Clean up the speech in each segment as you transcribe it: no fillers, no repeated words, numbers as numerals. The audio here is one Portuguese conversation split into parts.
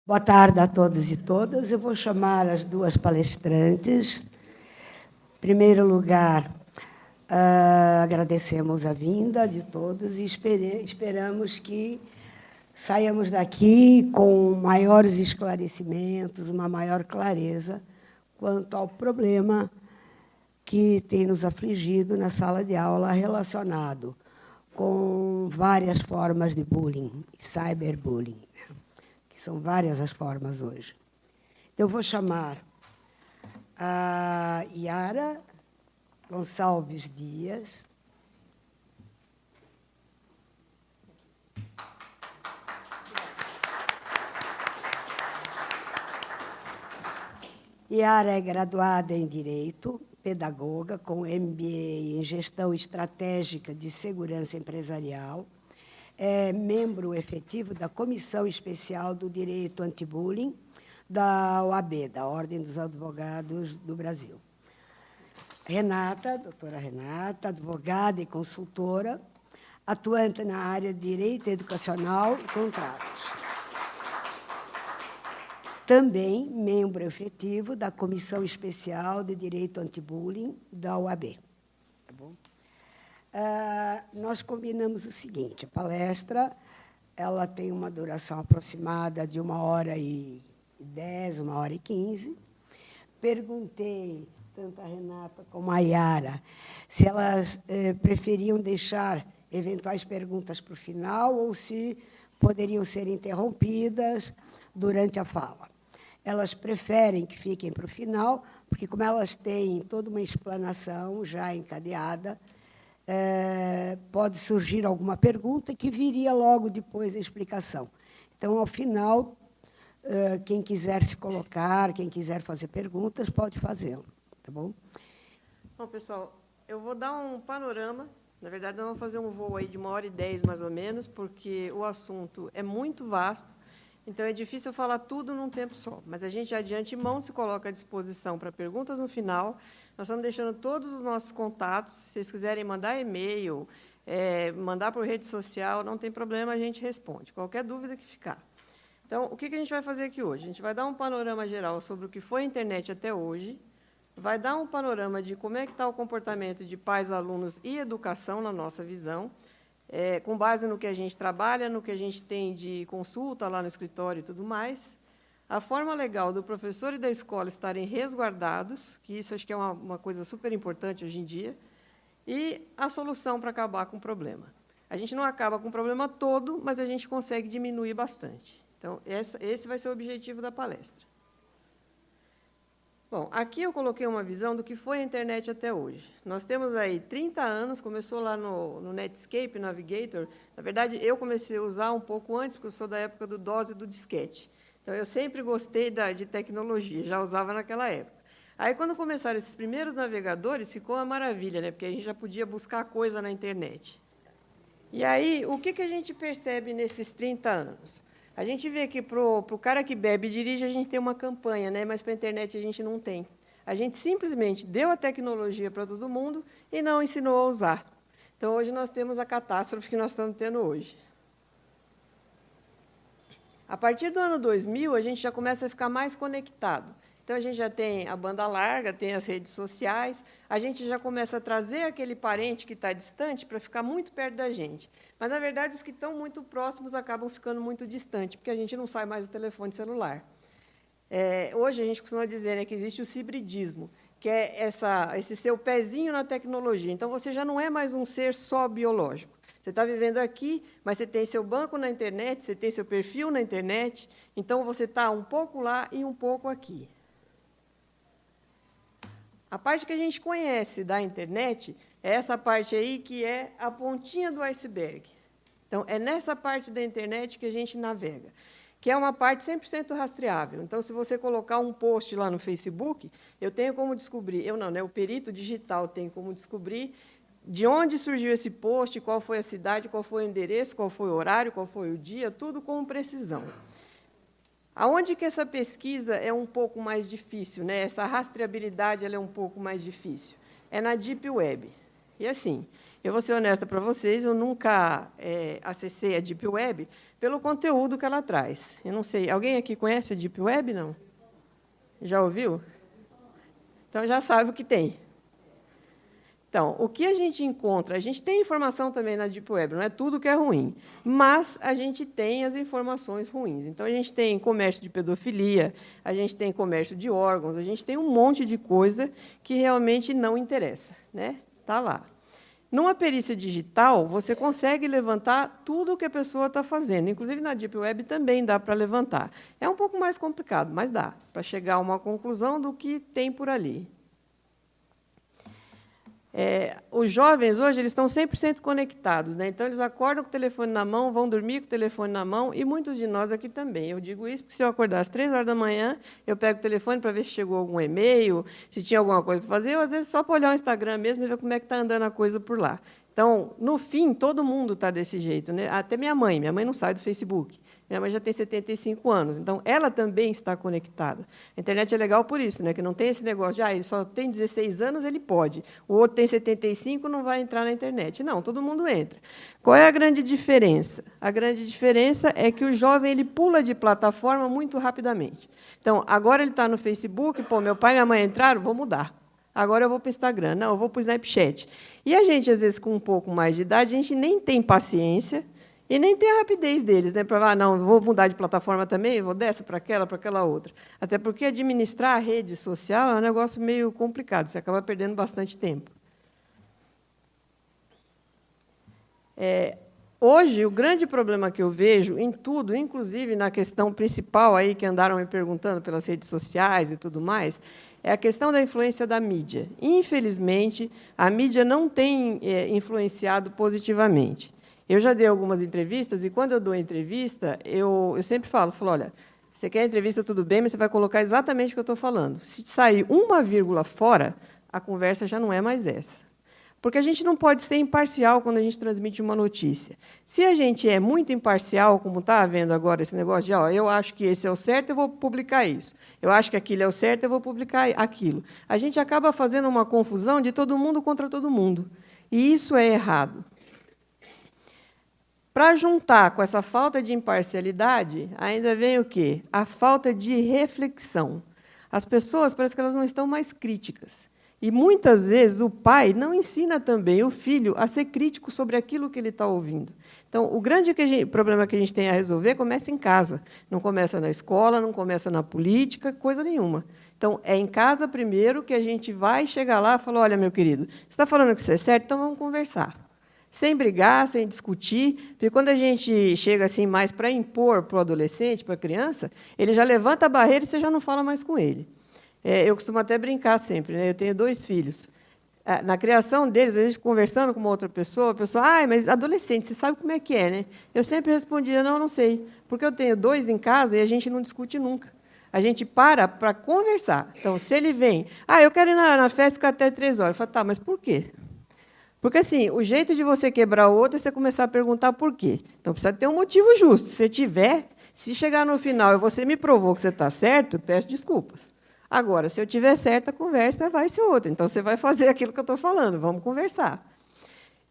Boa tarde a todos e todas. Eu vou chamar as duas palestrantes. Em primeiro lugar, agradecemos a vinda de todos e esperamos que saiamos daqui com maiores esclarecimentos, uma maior clareza quanto ao problema que tem nos afligido na sala de aula relacionado com várias formas de bullying, cyberbullying, que são várias as formas hoje. Então, eu vou chamar a Yara Gonçalves Dias. Yara é graduada em Direito, pedagoga, com MBA em Gestão Estratégica de Segurança Empresarial, é membro efetivo da Comissão Especial do Direito Anti-Bullying da OAB, da Ordem dos Advogados do Brasil. Renata, doutora Renata, advogada e consultora, atuante na área de Direito Educacional e Contratos. Também membro efetivo da Comissão Especial de Direito Anti-Bullying da OAB. Tá bom? Nós combinamos o seguinte: a palestra ela tem uma duração aproximada de 1h10, 1h15. Perguntei, tanto a Renata como a Yara, se elas preferiam deixar eventuais perguntas para o final ou se poderiam ser interrompidas durante a fala. Elas preferem que fiquem para o final, porque, como elas têm toda uma explanação já encadeada, pode surgir alguma pergunta que viria logo depois da explicação. Então, ao final, quem quiser se colocar, quem quiser fazer perguntas, pode fazê-lo. Tá bom? Bom, pessoal, eu vou dar um panorama. Na verdade, nós vamos fazer um voo aí de 1h10, mais ou menos, porque o assunto é muito vasto. Então, é difícil falar tudo num tempo só, mas a gente, já de antemão, se coloca à disposição para perguntas no final. Nós estamos deixando todos os nossos contatos. Se vocês quiserem mandar e-mail, mandar por rede social, não tem problema, a gente responde. Qualquer dúvida que ficar. Então, o que a gente vai fazer aqui hoje? A gente vai dar um panorama geral sobre o que foi a internet até hoje, vai dar um panorama de como é que está o comportamento de pais, alunos e educação na nossa visão, com base no que a gente trabalha, no que a gente tem de consulta lá no escritório e tudo mais, a forma legal do professor e da escola estarem resguardados, que isso acho que é uma coisa super importante hoje em dia, e a solução para acabar com o problema. A gente não acaba com o problema todo, mas a gente consegue diminuir bastante. Então, esse vai ser o objetivo da palestra. Bom, aqui eu coloquei uma visão do que foi a internet até hoje. Nós temos aí 30 anos, começou lá no Netscape Navigator. Na verdade, eu comecei a usar um pouco antes, porque eu sou da época do DOS e do disquete. Então, eu sempre gostei de tecnologia, já usava naquela época. Aí, quando começaram esses primeiros navegadores, ficou uma maravilha, né? Porque a gente já podia buscar coisa na internet. E aí, o que a gente percebe nesses 30 anos? A gente vê que, para o cara que bebe e dirige, a gente tem uma campanha, né? Mas para a internet a gente não tem. A gente simplesmente deu a tecnologia para todo mundo e não ensinou a usar. Então, hoje, nós temos a catástrofe que nós estamos tendo hoje. A partir do ano 2000, a gente já começa a ficar mais conectado. Então, a gente já tem a banda larga, tem as redes sociais, a gente já começa a trazer aquele parente que está distante para ficar muito perto da gente. Mas, na verdade, os que estão muito próximos acabam ficando muito distantes, porque a gente não sai mais do telefone celular. Hoje, a gente costuma dizer, né, que existe o hibridismo, que é esse seu pezinho na tecnologia. Então, você já não é mais um ser só biológico. Você está vivendo aqui, mas você tem seu banco na internet, você tem seu perfil na internet, então você está um pouco lá e um pouco aqui. A parte que a gente conhece da internet é essa parte aí que é a pontinha do iceberg. Então, é nessa parte da internet que a gente navega, que é uma parte 100% rastreável. Então, se você colocar um post lá no Facebook, eu tenho como descobrir, eu não, né? O perito digital tem como descobrir de onde surgiu esse post, qual foi a cidade, qual foi o endereço, qual foi o horário, qual foi o dia, tudo com precisão. Aonde que essa pesquisa é um pouco mais difícil, né? Essa rastreabilidade ela é um pouco mais difícil? É na Deep Web. E, assim, Eu vou ser honesta para vocês, eu nunca acessei a Deep Web pelo conteúdo que ela traz. Eu não sei, alguém aqui conhece a Deep Web, não? Já ouviu? Então, já sabe o que tem. Então, o que a gente encontra? A gente tem informação também na Deep Web, não é tudo que é ruim, mas a gente tem as informações ruins. Então, a gente tem comércio de pedofilia, a gente tem comércio de órgãos, a gente tem um monte de coisa que realmente não interessa, né? Está lá. Numa perícia digital, você consegue levantar tudo o que a pessoa está fazendo. Inclusive, na Deep Web também dá para levantar. É um pouco mais complicado, mas dá para chegar a uma conclusão do que tem por ali. Os jovens, hoje, eles estão 100% conectados, né? Então, eles acordam com o telefone na mão, vão dormir com o telefone na mão, e muitos de nós aqui também. Eu digo isso porque, se eu acordar às 3 horas da manhã, eu pego o telefone para ver se chegou algum e-mail, se tinha alguma coisa para fazer, ou, às vezes, só para olhar o Instagram mesmo e ver como é que está andando a coisa por lá. Então, no fim, todo mundo está desse jeito, né? Até minha mãe não sai do Facebook. Minha mãe já tem 75 anos, então ela também está conectada. A internet é legal por isso, né? Que não tem esse negócio de ele só tem 16 anos, ele pode. O outro tem 75, não vai entrar na internet. Não, todo mundo entra. Qual é a grande diferença? A grande diferença é que o jovem ele pula de plataforma muito rapidamente. Então, agora ele está no Facebook, meu pai e minha mãe entraram, vou mudar. Agora eu vou para o Instagram, não, eu vou para o Snapchat. E a gente, às vezes, com um pouco mais de idade, a gente nem tem paciência e nem tem a rapidez deles, né, para falar, não, vou mudar de plataforma também, vou dessa para aquela outra. Até porque administrar a rede social é um negócio meio complicado, você acaba perdendo bastante tempo. Hoje, o grande problema que eu vejo em tudo, inclusive na questão principal aí que andaram me perguntando pelas redes sociais e tudo mais, é a questão da influência da mídia. Infelizmente, a mídia não tem influenciado positivamente. Eu já dei algumas entrevistas, e, quando eu dou entrevista, eu sempre falo, olha, você quer entrevista, tudo bem, mas você vai colocar exatamente o que eu estou falando. Se sair uma vírgula fora, a conversa já não é mais essa. Porque a gente não pode ser imparcial quando a gente transmite uma notícia. Se a gente é muito imparcial, como está havendo agora esse negócio de eu acho que esse é o certo, eu vou publicar isso. Eu acho que aquilo é o certo, eu vou publicar aquilo. A gente acaba fazendo uma confusão de todo mundo contra todo mundo. E isso é errado. Para juntar com essa falta de imparcialidade, ainda vem o quê? A falta de reflexão. As pessoas parece que elas não estão mais críticas. E, muitas vezes, o pai não ensina também o filho a ser crítico sobre aquilo que ele está ouvindo. Então, o grande problema que a gente tem a resolver começa em casa. Não começa na escola, não começa na política, coisa nenhuma. Então, é em casa, primeiro, que a gente vai chegar lá e falar, olha, meu querido, você está falando que isso é certo, então vamos conversar. Sem brigar, sem discutir, porque, quando a gente chega assim mais para impor para o adolescente, para a criança, ele já levanta a barreira e você já não fala mais com ele. Eu costumo até brincar sempre, né? Eu tenho 2 filhos. Na criação deles, a gente conversando com uma outra pessoa, a pessoa, mas adolescente, você sabe como é que é, né? Eu sempre respondia, não sei, porque eu tenho 2 em casa e a gente não discute nunca. A gente para conversar. Então, se ele vem, eu quero ir na festa e ficar até 3 horas. Eu falo, tá, mas por quê? Porque, assim, o jeito de você quebrar o outro é você começar a perguntar por quê. Então, precisa ter um motivo justo. Se chegar no final e você me provou que você está certo, peço desculpas. Agora, se eu tiver certa, a conversa vai ser outra. Então, você vai fazer aquilo que eu estou falando, vamos conversar.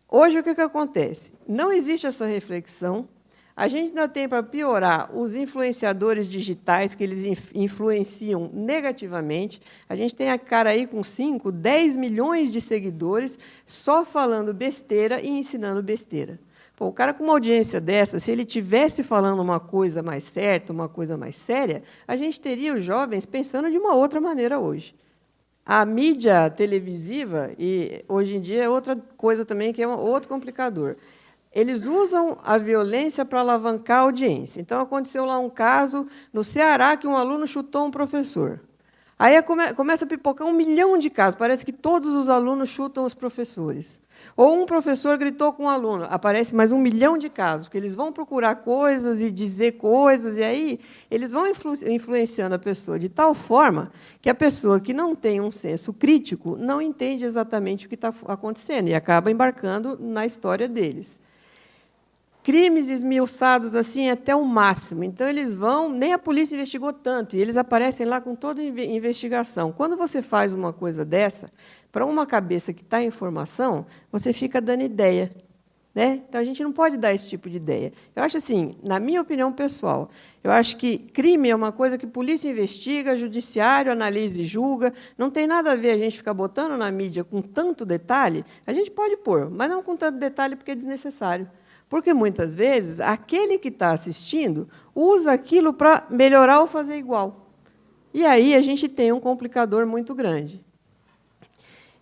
Hoje, o que acontece? Não existe essa reflexão. A gente ainda tem, para piorar, os influenciadores digitais, que eles influenciam negativamente. A gente tem a cara aí com 5, 10 milhões de seguidores só falando besteira e ensinando besteira. O cara com uma audiência dessa, se ele tivesse falando uma coisa mais certa, uma coisa mais séria, a gente teria os jovens pensando de uma outra maneira hoje. A mídia televisiva, e hoje em dia é outra coisa também, que é outro complicador. Eles usam a violência para alavancar a audiência. Então, aconteceu lá um caso no Ceará que um aluno chutou um professor. Aí começa a pipocar 1 milhão de casos. Parece que todos os alunos chutam os professores. Ou um professor gritou com um aluno. Aparece mais 1 milhão de casos, porque eles vão procurar coisas e dizer coisas, e aí eles vão influenciando a pessoa de tal forma que a pessoa que não tem um senso crítico não entende exatamente o que está acontecendo e acaba embarcando na história deles. crimes esmiuçados assim até o máximo. Então, eles vão, nem a polícia investigou tanto, e eles aparecem lá com toda a investigação. Quando você faz uma coisa dessa, para uma cabeça que está em formação, você fica dando ideia. Né? Então, a gente não pode dar esse tipo de ideia. Eu acho assim, na minha opinião pessoal, eu acho que crime é uma coisa que polícia investiga, judiciário analisa e julga. Não tem nada a ver a gente ficar botando na mídia com tanto detalhe. A gente pode pôr, mas não com tanto detalhe porque é desnecessário. Porque, muitas vezes, aquele que está assistindo usa aquilo para melhorar ou fazer igual. E aí a gente tem um complicador muito grande.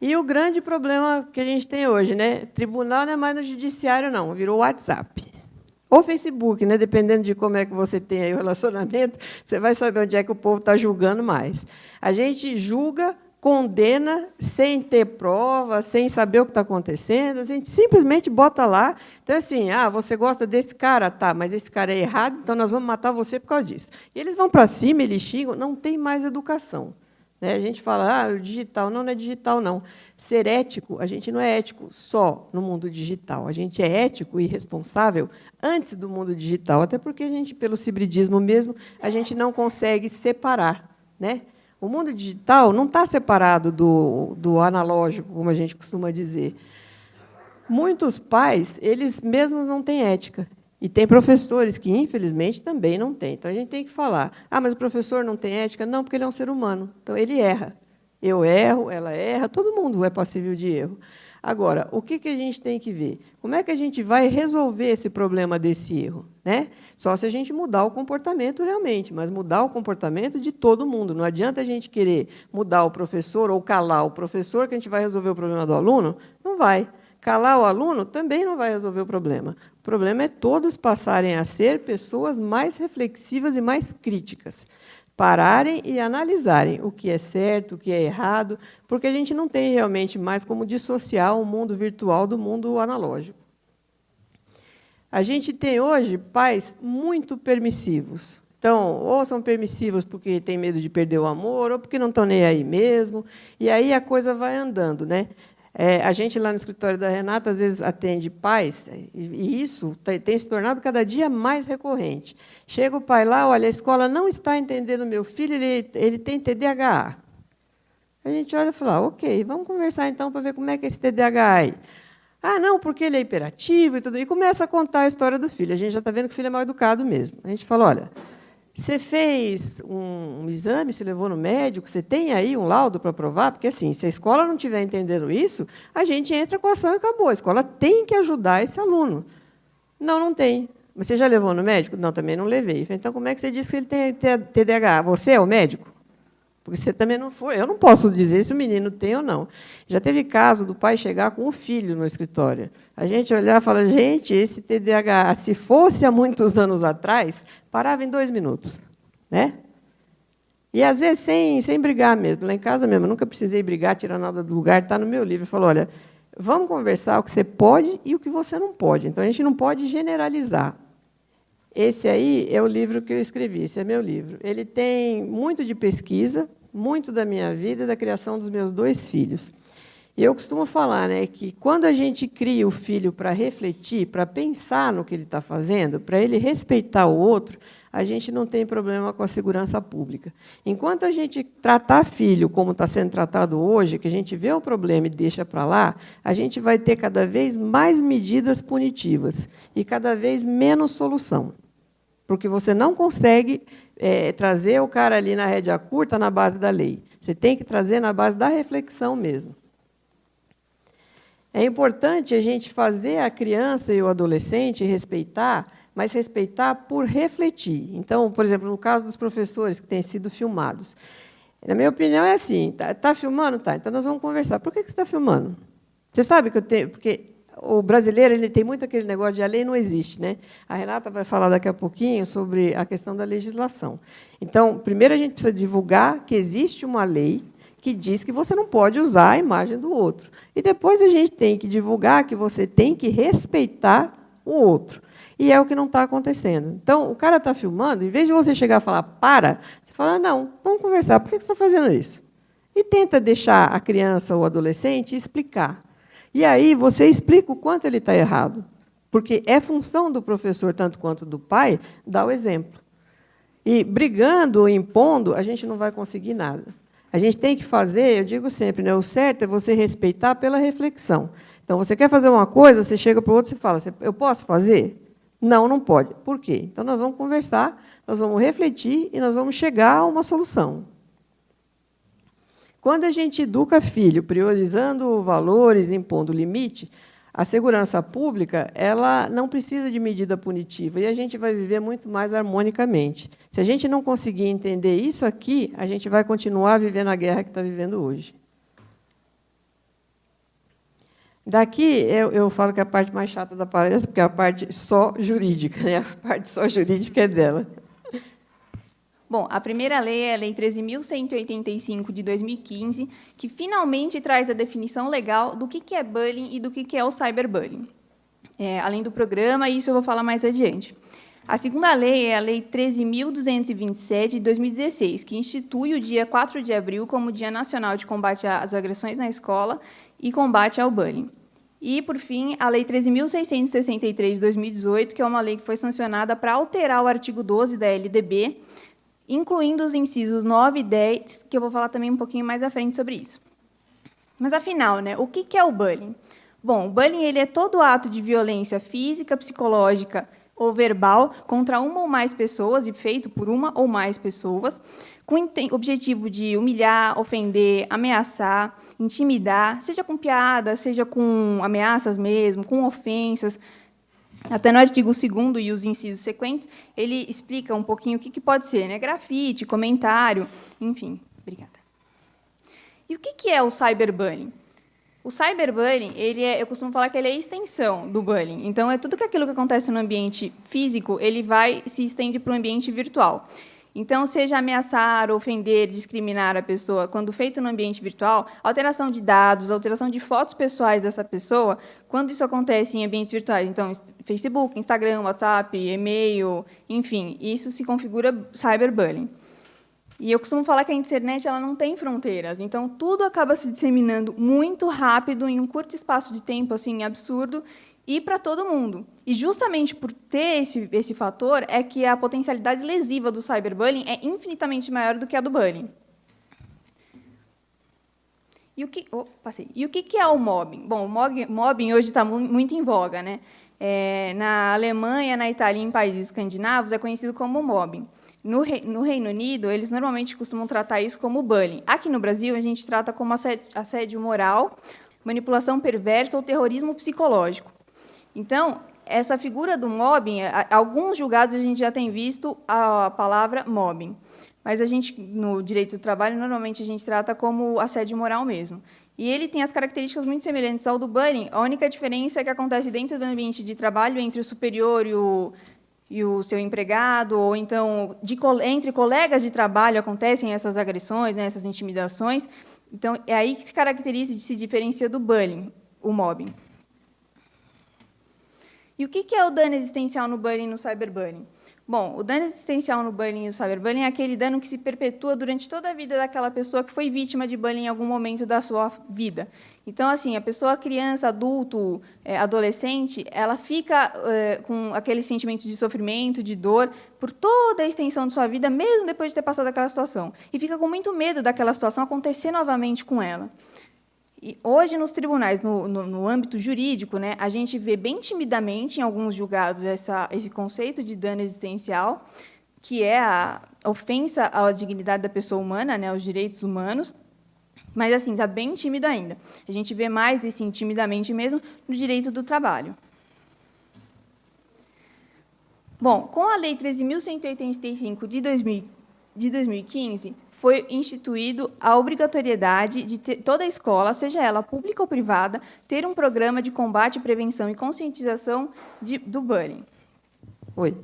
E o grande problema que a gente tem hoje, né? Tribunal não é mais no judiciário, não, virou WhatsApp. Ou Facebook, né? Dependendo de como é que você tem aí o relacionamento, você vai saber onde é que o povo está julgando mais. A gente julga, condena, sem ter prova, sem saber o que está acontecendo, a gente simplesmente bota lá. Então, assim, você gosta desse cara? Tá, mas esse cara é errado, então nós vamos matar você por causa disso. E eles vão para cima, eles xingam, não tem mais educação. A gente fala, o digital não é digital, não. Ser ético, a gente não é ético só no mundo digital. A gente é ético e responsável antes do mundo digital, até porque a gente, pelo hibridismo mesmo, a gente não consegue separar. Né? O mundo digital não está separado do analógico, como a gente costuma dizer. Muitos pais, eles mesmos não têm ética. E tem professores que, infelizmente, também não têm. Então, a gente tem que falar, mas o professor não tem ética? Não, porque ele é um ser humano. Então, ele erra. Eu erro, ela erra, todo mundo é passível de erro. Agora, o que a gente tem que ver? Como é que a gente vai resolver esse problema desse erro? Né? Só se a gente mudar o comportamento realmente, mas mudar o comportamento de todo mundo. Não adianta a gente querer mudar o professor ou calar o professor que a gente vai resolver o problema do aluno. Não vai. Calar o aluno também não vai resolver o problema. O problema é todos passarem a ser pessoas mais reflexivas e mais críticas. Pararem e analisarem o que é certo, o que é errado, porque a gente não tem realmente mais como dissociar o mundo virtual do mundo analógico. A gente tem hoje pais muito permissivos. Então, ou são permissivos porque têm medo de perder o amor, ou porque não estão nem aí mesmo, e aí a coisa vai andando, né? A gente, lá no escritório da Renata, às vezes atende pais, e isso tem se tornado cada dia mais recorrente. Chega o pai lá, olha, a escola não está entendendo o meu filho, ele tem TDAH. A gente olha e fala, ok, vamos conversar então para ver como é que é esse TDAH aí. Não, porque ele é hiperativo e tudo. E começa a contar a história do filho. A gente já está vendo que o filho é mal educado mesmo. A gente fala, olha, você fez um exame, você levou no médico, você tem aí um laudo para provar? Porque, assim, se a escola não estiver entendendo isso, a gente entra com a ação e acabou. A escola tem que ajudar esse aluno. Não tem. Mas você já levou no médico? Não, também não levei. Então, como é que você diz que ele tem TDAH? Você é o médico? Porque você também não foi. Eu não posso dizer se o menino tem ou não. Já teve caso do pai chegar com o filho no escritório. A gente olhar e falar, gente, esse TDAH, se fosse há muitos anos atrás, parava em 2 minutos. Né? E, às vezes, sem brigar mesmo. Lá em casa mesmo, eu nunca precisei brigar, tirar nada do lugar, está no meu livro. Falou, olha, vamos conversar o que você pode e o que você não pode. Então, a gente não pode generalizar. Esse aí é o livro que eu escrevi, esse é meu livro. Ele tem muito de pesquisa, muito da minha vida e da criação dos meus 2 filhos. E eu costumo falar, né, que quando a gente cria o filho para refletir, para pensar no que ele está fazendo, para ele respeitar o outro, a gente não tem problema com a segurança pública. Enquanto a gente tratar filho como está sendo tratado hoje, que a gente vê o problema e deixa para lá, a gente vai ter cada vez mais medidas punitivas e cada vez menos solução. Porque você não consegue trazer o cara ali na rédea curta na base da lei. Você tem que trazer na base da reflexão mesmo. É importante a gente fazer a criança e o adolescente respeitar, mas respeitar por refletir. Então, por exemplo, no caso dos professores que têm sido filmados, na minha opinião, é assim, está filmando? Tá, então nós vamos conversar. Por que você está filmando? Você sabe que eu tenho... Porque o brasileiro ele tem muito aquele negócio de a lei não existe. Né? A Renata vai falar daqui a pouquinho sobre a questão da legislação. Então, primeiro a gente precisa divulgar que existe uma lei que diz que você não pode usar a imagem do outro. E depois a gente tem que divulgar que você tem que respeitar o outro. E é o que não está acontecendo. Então, o cara está filmando, em vez de você chegar e falar, para, você fala, não, vamos conversar, por que você está fazendo isso? E tenta deixar a criança ou o adolescente explicar. E aí você explica o quanto ele está errado. Porque é função do professor, tanto quanto do pai, dar o exemplo. E brigando ou impondo, a gente não vai conseguir nada. A gente tem que fazer, eu digo sempre, né, o certo é você respeitar pela reflexão. Então, você quer fazer uma coisa, você chega para o outro e fala, eu posso fazer? Não, não pode. Por quê? Então, nós vamos conversar, nós vamos refletir e nós vamos chegar a uma solução. Quando a gente educa filho, priorizando valores, impondo limite, a segurança pública ela não precisa de medida punitiva e a gente vai viver muito mais harmonicamente. Se a gente não conseguir entender isso aqui, a gente vai continuar vivendo a guerra que está vivendo hoje. Daqui, eu falo que é a parte mais chata da palestra, porque é a parte só jurídica, né? A parte só jurídica é dela. Bom, a primeira lei é a Lei 13.185, de 2015, que finalmente traz a definição legal do que é bullying e do que é o cyberbullying. Além do programa, isso eu vou falar mais adiante. A segunda lei é a Lei 13.227, de 2016, que institui o dia 4 de abril como Dia Nacional de Combate às Agressões na Escola e Combate ao Bullying. E, por fim, a Lei 13.663, de 2018, que é uma lei que foi sancionada para alterar o artigo 12 da LDB, incluindo os incisos 9 e 10, que eu vou falar também um pouquinho mais à frente sobre isso. Mas, afinal, né, o que é o bullying? Bom, o bullying ele é todo ato de violência física, psicológica ou verbal contra uma ou mais pessoas e feito por uma ou mais pessoas, com o objetivo de humilhar, ofender, ameaçar, intimidar, seja com piadas, seja com ameaças mesmo, com ofensas. Até no artigo 2º e os incisos sequentes, ele explica um pouquinho o que pode ser, né? Grafite, comentário, enfim. Obrigada. E o que é o cyberbullying? O cyberbullying, eu costumo falar que ele é a extensão do bullying. Então, é tudo aquilo que acontece no ambiente físico, ele se estende para o ambiente virtual. Então, seja ameaçar, ofender, discriminar a pessoa, quando feito no ambiente virtual, alteração de dados, alteração de fotos pessoais dessa pessoa, quando isso acontece em ambientes virtuais, então, Facebook, Instagram, WhatsApp, e-mail, enfim, isso se configura cyberbullying. E eu costumo falar que a internet ela não tem fronteiras, então, tudo acaba se disseminando muito rápido, em um curto espaço de tempo assim, absurdo, e para todo mundo. E, justamente por ter esse fator, é que a potencialidade lesiva do cyberbullying é infinitamente maior do que a do bullying. E o que é o mobbing? Bom, o mobbing hoje está muito em voga, né? Na Alemanha, na Itália e em países escandinavos, é conhecido como mobbing. No Reino Unido, eles normalmente costumam tratar isso como bullying. Aqui no Brasil, a gente trata como assédio moral, manipulação perversa ou terrorismo psicológico. Então, essa figura do mobbing, alguns julgados a gente já tem visto a palavra mobbing, mas no direito do trabalho, normalmente a gente trata como assédio moral mesmo. E ele tem as características muito semelhantes ao do bullying, a única diferença é que acontece dentro do ambiente de trabalho entre o superior e o seu empregado, ou então entre colegas de trabalho acontecem essas agressões, né, essas intimidações. Então, é aí que se caracteriza e se diferencia do bullying, o mobbing. E o que é o dano existencial no bullying e no cyberbullying? Bom, o dano existencial no bullying e no cyberbullying é aquele dano que se perpetua durante toda a vida daquela pessoa que foi vítima de bullying em algum momento da sua vida. Então, assim, a pessoa, criança, adulto, adolescente, ela fica com aquele sentimento de sofrimento, de dor, por toda a extensão de sua vida, mesmo depois de ter passado aquela situação. E fica com muito medo daquela situação acontecer novamente com ela. E hoje, nos tribunais, no âmbito jurídico, né, a gente vê bem timidamente, em alguns julgados, esse conceito de dano existencial, que é a ofensa à dignidade da pessoa humana, né, aos direitos humanos, mas assim está bem tímido ainda. A gente vê mais, assim, timidamente mesmo, no direito do trabalho. Bom, com a Lei 13.185, de 2015, foi instituído a obrigatoriedade de toda a escola, seja ela pública ou privada, ter um programa de combate, prevenção e conscientização do bullying. Oi.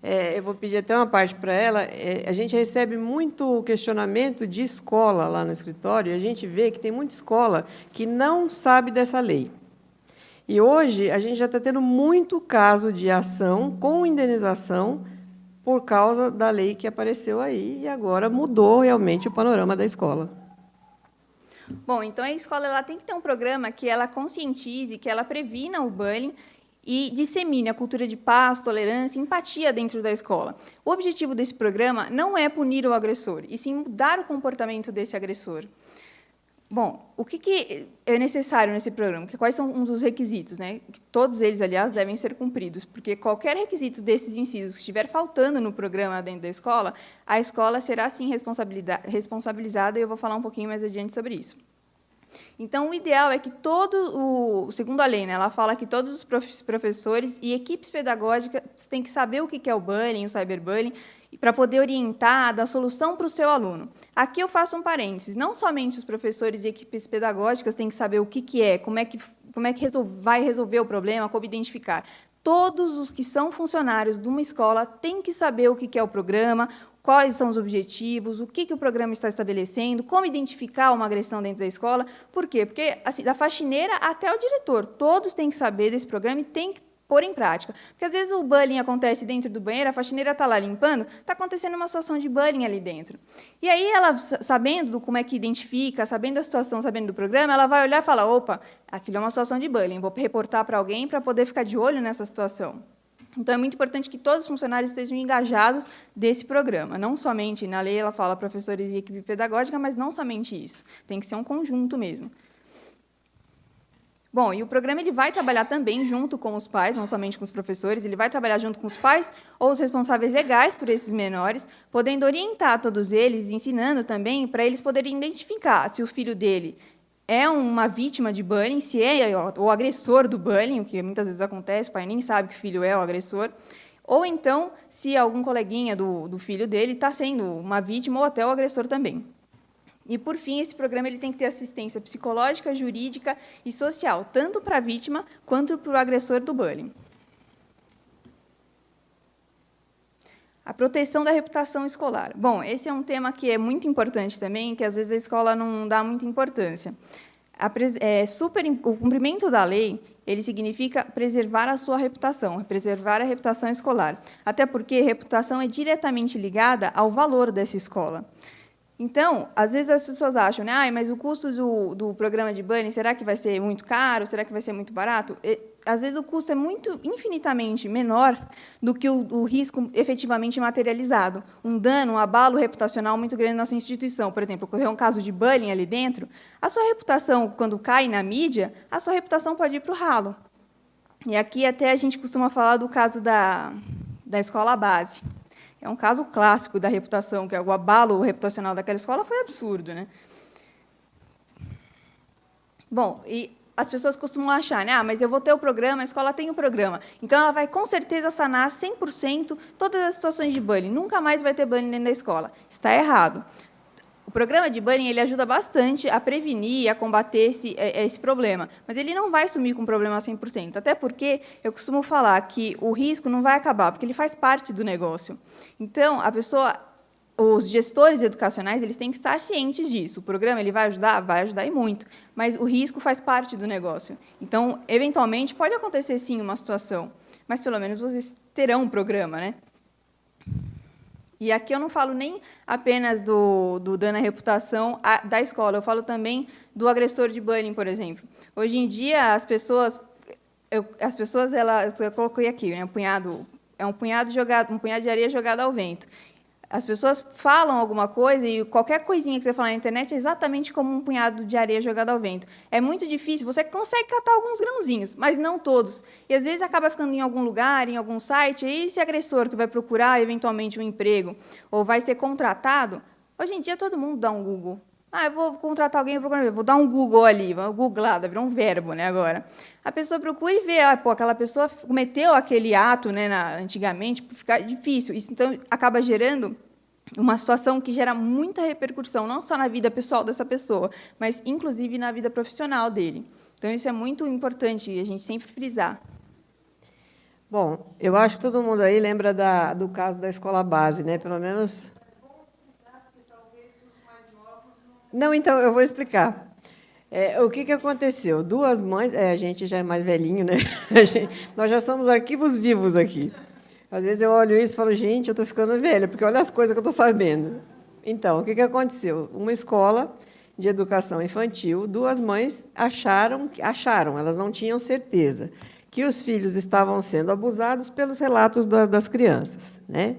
Eu vou pedir até uma parte para ela. A gente recebe muito questionamento de escola lá no escritório, e a gente vê que tem muita escola que não sabe dessa lei. E, hoje, a gente já está tendo muito caso de ação com indenização por causa da lei que apareceu aí, e agora mudou realmente o panorama da escola. Bom, então a escola ela tem que ter um programa que ela conscientize, que ela previna o bullying, e dissemine a cultura de paz, tolerância e empatia dentro da escola. O objetivo desse programa não é punir o agressor, e sim mudar o comportamento desse agressor. Bom, o que é necessário nesse programa? Quais são um dos requisitos, né? Que todos eles, aliás, devem ser cumpridos, porque qualquer requisito desses incisos que estiver faltando no programa dentro da escola, a escola será, sim, responsabilizada, e eu vou falar um pouquinho mais adiante sobre isso. Então, o ideal é que segundo a lei, né, ela fala que todos os professores e equipes pedagógicas têm que saber o que é o bullying, o cyberbullying, para poder orientar, dar solução para o seu aluno. Aqui eu faço um parênteses, não somente os professores e equipes pedagógicas têm que saber o que é, como é que vai resolver o problema, como identificar. Todos os que são funcionários de uma escola têm que saber o que é o programa, quais são os objetivos, o que o programa está estabelecendo, como identificar uma agressão dentro da escola. Por quê? Porque, assim, da faxineira até o diretor, todos têm que saber desse programa e têm que pôr em prática. Porque, às vezes, o bullying acontece dentro do banheiro, a faxineira está lá limpando, está acontecendo uma situação de bullying ali dentro. E aí, ela, sabendo como é que identifica, sabendo a situação, sabendo do programa, ela vai olhar e falar, opa, aquilo é uma situação de bullying, vou reportar para alguém para poder ficar de olho nessa situação. Então, é muito importante que todos os funcionários estejam engajados desse programa. Não somente, na lei ela fala professores e equipe pedagógica, mas não somente isso. Tem que ser um conjunto mesmo. Bom, e o programa ele vai trabalhar também junto com os pais, não somente com os professores, ele vai trabalhar junto com os pais ou os responsáveis legais por esses menores, podendo orientar todos eles, ensinando também para eles poderem identificar se o filho dele é uma vítima de bullying, se é o agressor do bullying, o que muitas vezes acontece, o pai nem sabe que o filho é o agressor, ou então se algum coleguinha do filho dele está sendo uma vítima ou até o agressor também. E, por fim, esse programa ele tem que ter assistência psicológica, jurídica e social, tanto para a vítima quanto para o agressor do bullying. A proteção da reputação escolar. Bom, esse é um tema que é muito importante também, que às vezes a escola não dá muita importância. O cumprimento da lei, ele significa preservar a sua reputação, preservar a reputação escolar. Até porque reputação é diretamente ligada ao valor dessa escola. Então, às vezes as pessoas acham, né, mas o custo do programa de bullying, será que vai ser muito caro? Será que vai ser muito barato? Às vezes o custo é infinitamente menor do que o risco efetivamente materializado. Um dano, um abalo reputacional muito grande na sua instituição. Por exemplo, ocorreu um caso de bullying ali dentro, a sua reputação, quando cai na mídia, a sua reputação pode ir para o ralo. E aqui até a gente costuma falar do caso da escola base. É um caso clássico da reputação, que o abalo reputacional daquela escola foi absurdo, né? Bom, e as pessoas costumam achar, né, mas eu vou ter o programa, a escola tem o programa, então ela vai, com certeza, sanar 100% todas as situações de bullying, nunca mais vai ter bullying dentro da escola. Está errado. O programa de bullying ele ajuda bastante a prevenir e a combater esse problema, mas ele não vai sumir com o problema 100%, até porque eu costumo falar que o risco não vai acabar, porque ele faz parte do negócio. Então, os gestores educacionais eles têm que estar cientes disso. O programa ele vai ajudar e muito, mas o risco faz parte do negócio. Então, eventualmente, pode acontecer, sim, uma situação, mas, pelo menos, vocês terão um programa, né? E aqui eu não falo nem apenas do dano à reputação da escola, eu falo também do agressor de bullying, por exemplo. Hoje em dia, as pessoas eu coloquei aqui, né, um punhado de areia jogado ao vento. As pessoas falam alguma coisa e qualquer coisinha que você falar na internet é exatamente como um punhado de areia jogado ao vento. É muito difícil, você consegue catar alguns grãozinhos, mas não todos. E, às vezes, acaba ficando em algum lugar, em algum site, e esse agressor que vai procurar, eventualmente, um emprego ou vai ser contratado, hoje em dia todo mundo dá um Google. Eu vou contratar alguém, vou dar um Google ali, vou googlar, virou um verbo, né, agora. A pessoa procura e vê, aquela pessoa cometeu aquele ato, né, antigamente, fica difícil. Isso, então, acaba gerando uma situação que gera muita repercussão, não só na vida pessoal dessa pessoa, mas, inclusive, na vida profissional dele. Então, isso é muito importante a gente sempre frisar. Bom, eu acho que todo mundo aí lembra do caso da escola base, né? Pelo menos... Não, então, eu vou explicar. O que aconteceu? Duas mães... a gente já é mais velhinho, né? Nós já somos arquivos vivos aqui. Às vezes eu olho isso e falo, gente, eu estou ficando velha, porque olha as coisas que eu estou sabendo. Então, o que aconteceu? Uma escola de educação infantil, duas mães acharam, elas não tinham certeza, que os filhos estavam sendo abusados pelos relatos das crianças, né?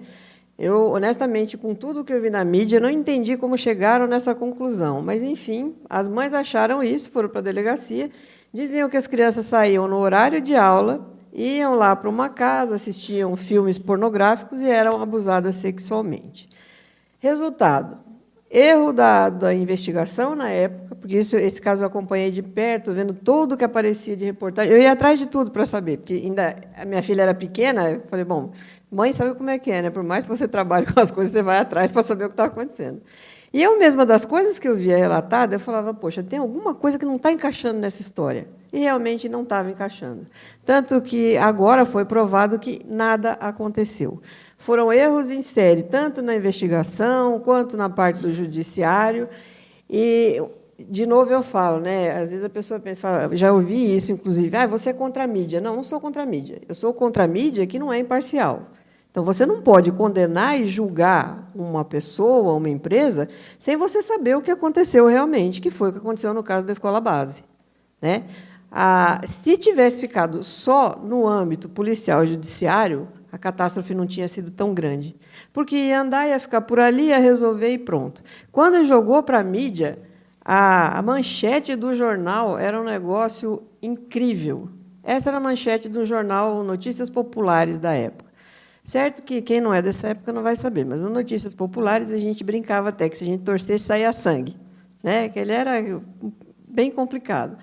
Eu, honestamente, com tudo que eu vi na mídia, não entendi como chegaram nessa conclusão. Mas, enfim, as mães acharam isso, foram para a delegacia, diziam que as crianças saíam no horário de aula, iam lá para uma casa, assistiam filmes pornográficos e eram abusadas sexualmente. Resultado, erro da investigação na época, porque esse caso eu acompanhei de perto, vendo tudo que aparecia de reportagem. Eu ia atrás de tudo para saber, porque ainda a minha filha era pequena, eu falei, bom, mãe sabe como é que é, né? Por mais que você trabalhe com as coisas, você vai atrás para saber o que está acontecendo. E eu mesma, das coisas que eu via relatada, eu falava, poxa, tem alguma coisa que não está encaixando nessa história. E realmente não estava encaixando. Tanto que agora foi provado que nada aconteceu. Foram erros em série, tanto na investigação quanto na parte do judiciário. E, de novo, eu falo, né? Às vezes a pessoa pensa, fala, já ouvi isso, inclusive, você é contra a mídia. Não, não sou contra a mídia. Eu sou contra a mídia que não é imparcial. Então, você não pode condenar e julgar uma pessoa, uma empresa, sem você saber o que aconteceu realmente, que foi o que aconteceu no caso da escola base, né? Se tivesse ficado só no âmbito policial e judiciário, a catástrofe não tinha sido tão grande. Porque ia andar, ia ficar por ali, ia resolver e pronto. Quando jogou para a mídia, a manchete do jornal era um negócio incrível. Essa era a manchete do jornal Notícias Populares da época. Certo que quem não é dessa época não vai saber, mas no Notícias Populares a gente brincava até que se a gente torcesse, saía sangue, né? Que ele era bem complicado.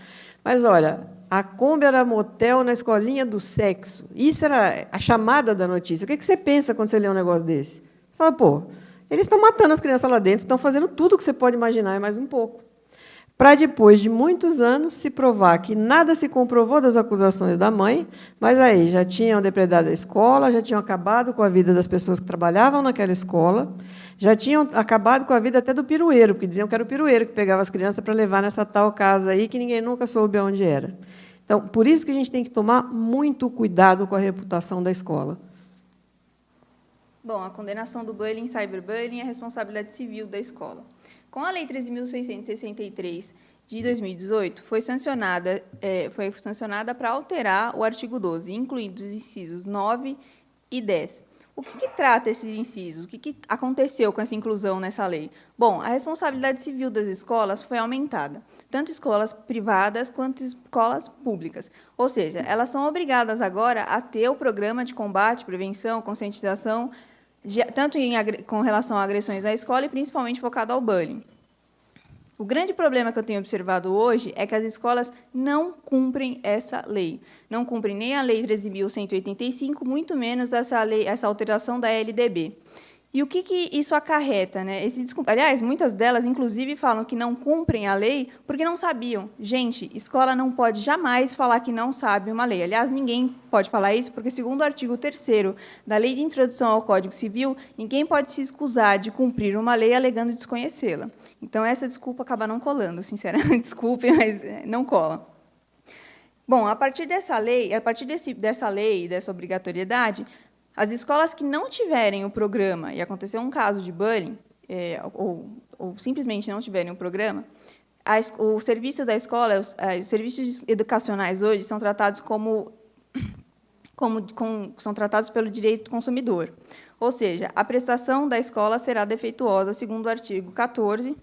Mas, olha, a Kombi era motel na escolinha do sexo. Isso era a chamada da notícia. O que você pensa quando você lê um negócio desse? Fala, pô, eles estão matando as crianças lá dentro, estão fazendo tudo o que você pode imaginar e mais um pouco. Para, depois de muitos anos, se provar que nada se comprovou das acusações da mãe, mas aí já tinham depredado a escola, já tinham acabado com a vida das pessoas que trabalhavam naquela escola, já tinham acabado com a vida até do pirueiro, porque diziam que era o pirueiro que pegava as crianças para levar nessa tal casa aí, que ninguém nunca soube onde era. Então, por isso que a gente tem que tomar muito cuidado com a reputação da escola. Bom, a condenação do bullying e cyberbullying é responsabilidade civil da escola. Com a Lei 13.663, de 2018, foi sancionada para alterar o artigo 12, incluindo os incisos 9 e 10. O que trata esses incisos? O que aconteceu com essa inclusão nessa lei? Bom, a responsabilidade civil das escolas foi aumentada, tanto escolas privadas quanto escolas públicas. Ou seja, elas são obrigadas agora a ter o programa de combate, prevenção, conscientização, tanto com relação a agressões à escola e principalmente focado ao bullying. O grande problema que eu tenho observado hoje é que as escolas não cumprem essa lei. Não cumprem nem a Lei 13.185, muito menos essa alteração da LDB. E o que isso acarreta, né? Aliás, muitas delas, inclusive, falam que não cumprem a lei porque não sabiam. Gente, escola não pode jamais falar que não sabe uma lei. Aliás, ninguém pode falar isso, porque, segundo o artigo 3º da Lei de Introdução ao Código Civil, ninguém pode se escusar de cumprir uma lei alegando desconhecê-la. Então, essa desculpa acaba não colando, sinceramente. Desculpe, mas não cola. Bom, a partir dessa lei, dessa obrigatoriedade, as escolas que não tiverem o programa, e aconteceu um caso de bullying, ou simplesmente não tiverem o programa, o serviço da escola, os serviços educacionais hoje são tratados são tratados pelo direito do consumidor. Ou seja, a prestação da escola será defeituosa, segundo o artigo 14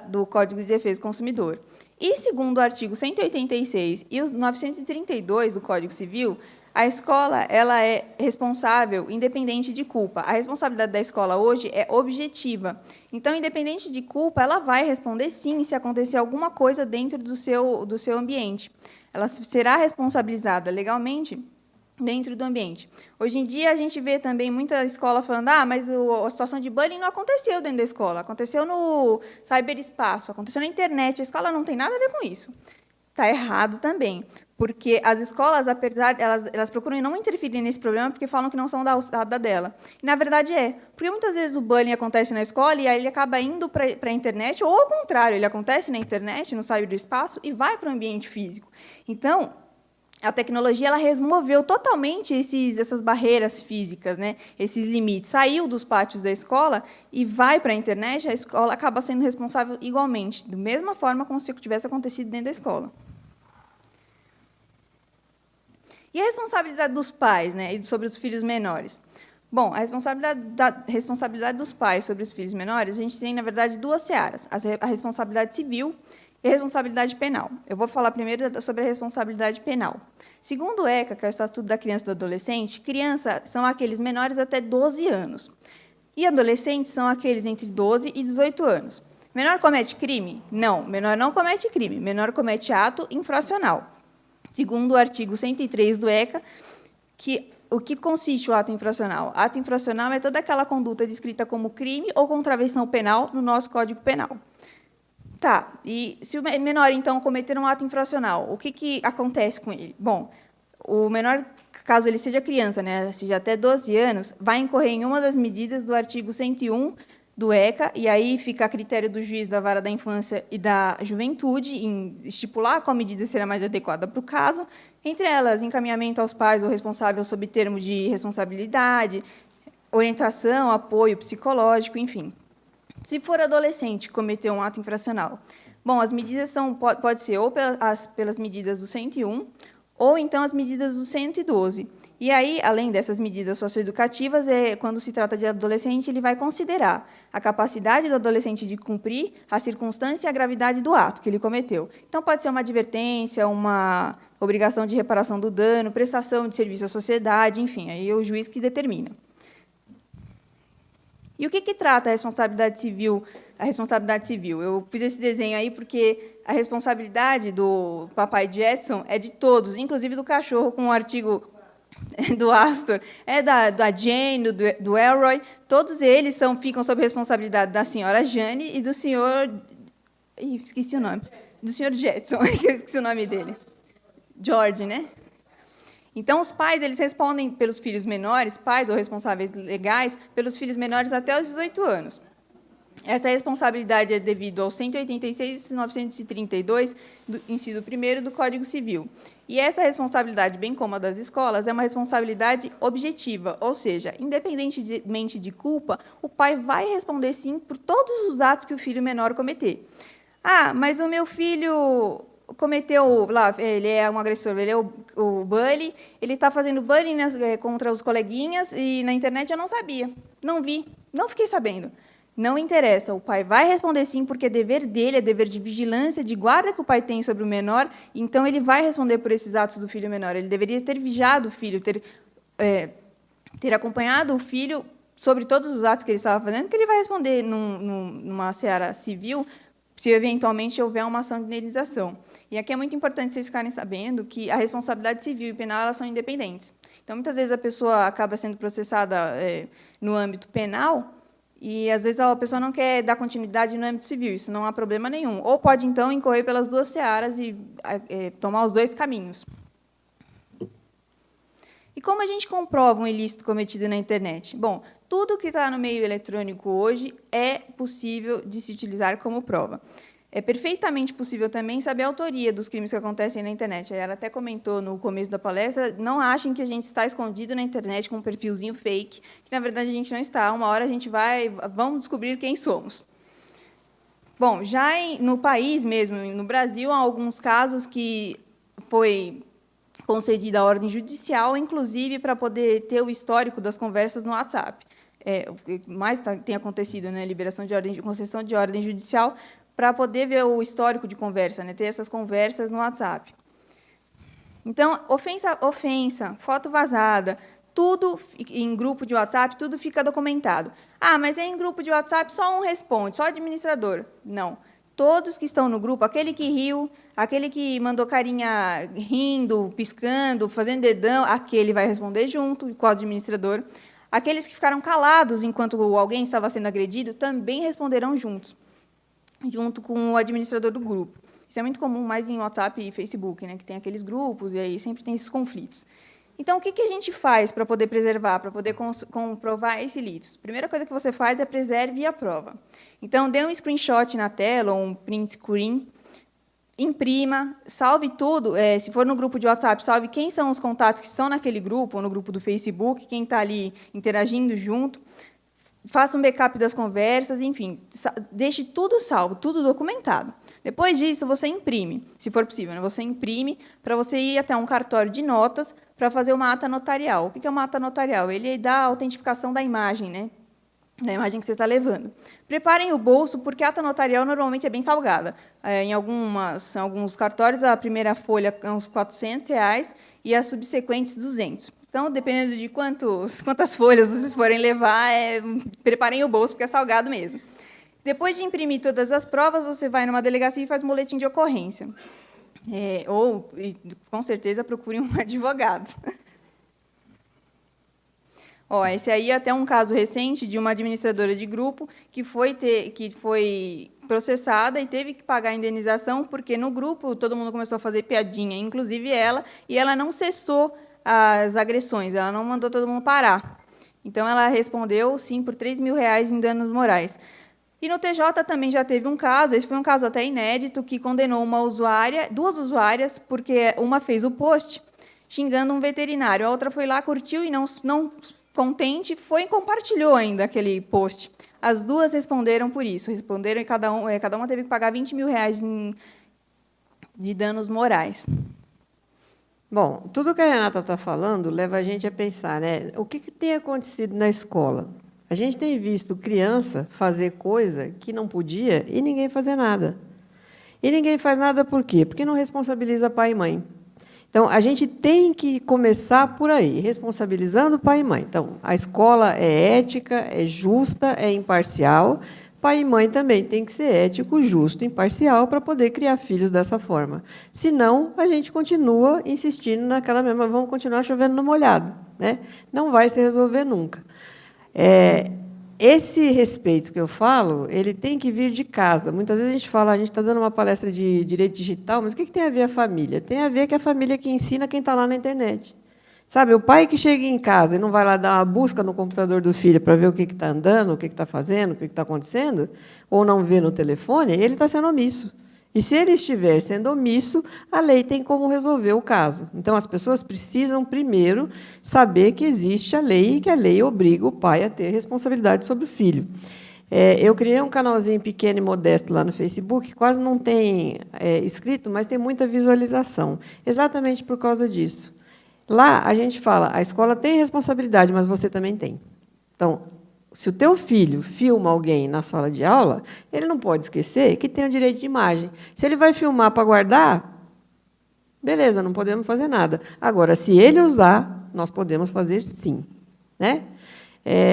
do Código de Defesa do Consumidor. E, segundo o artigo 186 e o 932 do Código Civil, a escola ela é responsável, independente de culpa. A responsabilidade da escola hoje é objetiva. Então, independente de culpa, ela vai responder, sim, se acontecer alguma coisa dentro do seu ambiente. Ela será responsabilizada legalmente dentro do ambiente. Hoje em dia, a gente vê também muita escola falando mas a situação de bullying não aconteceu dentro da escola, aconteceu no ciberespaço, aconteceu na internet, a escola não tem nada a ver com isso. Está errado também, porque as escolas, apesar elas procuram não interferir nesse problema porque falam que não são da alçada dela. E, na verdade, porque muitas vezes o bullying acontece na escola e aí ele acaba indo para a internet, ou, ao contrário, ele acontece na internet, no ciberespaço, e vai para o ambiente físico. Então, a tecnologia ela removeu totalmente essas barreiras físicas, né? Esses limites. Saiu dos pátios da escola e vai para a internet, a escola acaba sendo responsável igualmente, da mesma forma como se tivesse acontecido dentro da escola. E a responsabilidade dos pais, né, e sobre os filhos menores? Bom, a responsabilidade dos pais sobre os filhos menores, a gente tem, na verdade, duas searas, a responsabilidade civil e a responsabilidade penal. Eu vou falar primeiro sobre a responsabilidade penal. Segundo o ECA, que é o Estatuto da Criança e do Adolescente, criança são aqueles menores até 12 anos. E adolescentes são aqueles entre 12 e 18 anos. Menor comete crime? Não, menor não comete crime. Menor comete ato infracional. Segundo o artigo 103 do ECA, o que consiste o ato infracional? Ato infracional é toda aquela conduta descrita como crime ou contravenção penal no nosso Código Penal. Tá, e se o menor, então, cometer um ato infracional, o que acontece com ele? Bom, o menor, caso ele seja criança, né, seja até 12 anos, vai incorrer em uma das medidas do artigo 101 do ECA, e aí fica a critério do juiz da vara da infância e da juventude em estipular qual medida será mais adequada para o caso, entre elas, encaminhamento aos pais ou responsável sob termo de responsabilidade, orientação, apoio psicológico, enfim. Se for adolescente que cometeu um ato infracional, bom, as medidas pode ser ou pelas medidas do 101, ou então as medidas do 112. E aí, além dessas medidas socioeducativas, quando se trata de adolescente, ele vai considerar a capacidade do adolescente de cumprir a circunstância e a gravidade do ato que ele cometeu. Então, pode ser uma advertência, uma obrigação de reparação do dano, prestação de serviço à sociedade, enfim, aí é o juiz que determina. E o que trata a responsabilidade civil? A responsabilidade civil. Eu fiz esse desenho aí porque a responsabilidade do papai Jetson é de todos, inclusive do cachorro, com o artigo do Astor, da Jane, do Elroy. Todos eles ficam sob responsabilidade da senhora Jane e do senhor... esqueci o nome. Do senhor Jetson, que eu esqueci o nome dele. George, né? Então, os pais eles respondem pelos filhos menores, pais ou responsáveis legais, pelos filhos menores até os 18 anos. Essa responsabilidade é devido ao 186 e 932, do inciso 1º do Código Civil. E essa responsabilidade, bem como a das escolas, é uma responsabilidade objetiva, ou seja, independentemente de culpa, o pai vai responder, sim, por todos os atos que o filho menor cometer. Ah, mas o meu filho cometeu, lá, ele é um agressor, ele é o bully, ele está fazendo bullying contra os coleguinhas e na internet eu não sabia, não vi, não fiquei sabendo. Não interessa, o pai vai responder sim, porque é dever dele, é dever de vigilância, de guarda que o pai tem sobre o menor, então ele vai responder por esses atos do filho menor. Ele deveria ter vigiado o filho, ter acompanhado o filho sobre todos os atos que ele estava fazendo, que ele vai responder numa seara civil, se eventualmente houver uma ação de indenização. E aqui é muito importante vocês ficarem sabendo que a responsabilidade civil e penal elas são independentes. Então, muitas vezes, a pessoa acaba sendo processada no âmbito penal e, às vezes, a pessoa não quer dar continuidade no âmbito civil. Isso não há problema nenhum. Ou pode, então, incorrer pelas duas searas e tomar os dois caminhos. E como a gente comprova um ilícito cometido na internet? Bom, tudo que está no meio eletrônico hoje é possível de se utilizar como prova. É perfeitamente possível também saber a autoria dos crimes que acontecem na internet. Ela até comentou no começo da palestra, não achem que a gente está escondido na internet com um perfilzinho fake, que, na verdade, a gente não está. Uma hora a gente vamos descobrir quem somos. Bom, já no país mesmo, no Brasil, há alguns casos que foi concedida a ordem judicial, inclusive para poder ter o histórico das conversas no WhatsApp. O que mais tem acontecido, né, liberação de ordem, concessão de ordem judicial, para poder ver o histórico de conversa, né, ter essas conversas no WhatsApp. Então, ofensa, foto vazada, tudo em grupo de WhatsApp, tudo fica documentado. Ah, mas em grupo de WhatsApp só um responde, só o administrador. Não. Todos que estão no grupo, aquele que riu, aquele que mandou carinha rindo, piscando, fazendo dedão, aquele vai responder junto com o administrador. Aqueles que ficaram calados enquanto alguém estava sendo agredido também responderão junto com o administrador do grupo. Isso é muito comum mais em WhatsApp e Facebook, né, que tem aqueles grupos, e aí sempre tem esses conflitos. Então, o que a gente faz para poder preservar, para poder comprovar esse ilícito? A primeira coisa que você faz é preserve a prova. Então, dê um screenshot na tela, ou um print screen, imprima, salve tudo. Se for no grupo de WhatsApp, salve quem são os contatos que estão naquele grupo, ou no grupo do Facebook, quem está ali interagindo junto. Faça um backup das conversas, enfim, deixe tudo salvo, tudo documentado. Depois disso, você imprime, se for possível, né? Você imprime para você ir até um cartório de notas, para fazer uma ata notarial. O que é uma ata notarial? Ele dá a autentificação da imagem, né? Da imagem que você está levando. Preparem o bolso, porque a ata notarial normalmente é bem salgada. Em alguns cartórios, a primeira folha é uns R$400 e as subsequentes 200. Então, dependendo de quantas folhas vocês forem levar, preparem o bolso, porque é salgado mesmo. Depois de imprimir todas as provas, você vai numa delegacia e faz um boletim de ocorrência. Com certeza, procure um advogado. Esse aí é até um caso recente de uma administradora de grupo que foi processada e teve que pagar a indenização, porque no grupo todo mundo começou a fazer piadinha, inclusive ela, e ela não cessou as agressões, ela não mandou todo mundo parar. Então, ela respondeu, sim, por R$3.000 em danos morais. E no TJ também já teve um caso, esse foi um caso até inédito, que condenou duas usuárias, porque uma fez o post xingando um veterinário, a outra foi lá, curtiu e não contente, foi e compartilhou ainda aquele post. As duas responderam por isso, responderam e cada uma teve que pagar R$20.000 de danos morais. Bom, tudo que a Renata está falando leva a gente a pensar, né? O que tem acontecido na escola? A gente tem visto criança fazer coisa que não podia e ninguém fazer nada. E ninguém faz nada por quê? Porque não responsabiliza pai e mãe. Então, a gente tem que começar por aí, responsabilizando pai e mãe. Então, a escola é ética, é justa, é imparcial. Pai e mãe também tem que ser ético, justo, imparcial, para poder criar filhos dessa forma. Senão, a gente continua insistindo naquela mesma... Vamos continuar chovendo no molhado, né? Não vai se resolver nunca. Esse respeito que eu falo, ele tem que vir de casa. Muitas vezes a gente fala, a gente está dando uma palestra de direito digital, mas o que tem a ver a família? Tem a ver que é a família que ensina quem está lá na internet. Sabe, o pai que chega em casa e não vai lá dar uma busca no computador do filho para ver o que está andando, o que está fazendo, o que está acontecendo, ou não vê no telefone, ele está sendo omisso. E, se ele estiver sendo omisso, a lei tem como resolver o caso. Então, as pessoas precisam, primeiro, saber que existe a lei e que a lei obriga o pai a ter responsabilidade sobre o filho. Eu criei um canalzinho pequeno e modesto lá no Facebook, quase não tem inscrito, mas tem muita visualização, exatamente por causa disso. Lá, a gente fala, a escola tem responsabilidade, mas você também tem. Então, se o teu filho filma alguém na sala de aula, ele não pode esquecer que tem o direito de imagem. Se ele vai filmar para guardar, beleza, não podemos fazer nada. Agora, se ele usar, nós podemos fazer sim, né?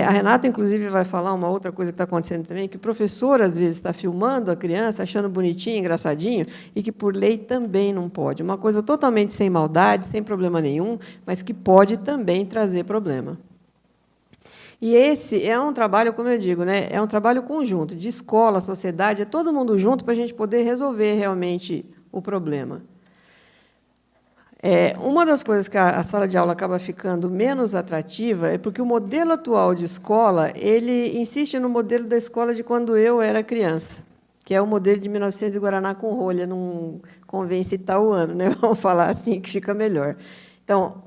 A Renata, inclusive, vai falar uma outra coisa que está acontecendo também, que o professor, às vezes, está filmando a criança, achando bonitinho, engraçadinho, e que, por lei, também não pode. Uma coisa totalmente sem maldade, sem problema nenhum, mas que pode também trazer problema. E esse é um trabalho, como eu digo, né, é um trabalho conjunto, de escola, sociedade, é todo mundo junto para a gente poder resolver realmente o problema. Uma das coisas que a sala de aula acaba ficando menos atrativa é porque o modelo atual de escola, ele insiste no modelo da escola de quando eu era criança, que é o modelo de 1900 de Guaraná com rolha, não convém citar o ano, né? Vamos falar assim, que fica melhor. Então,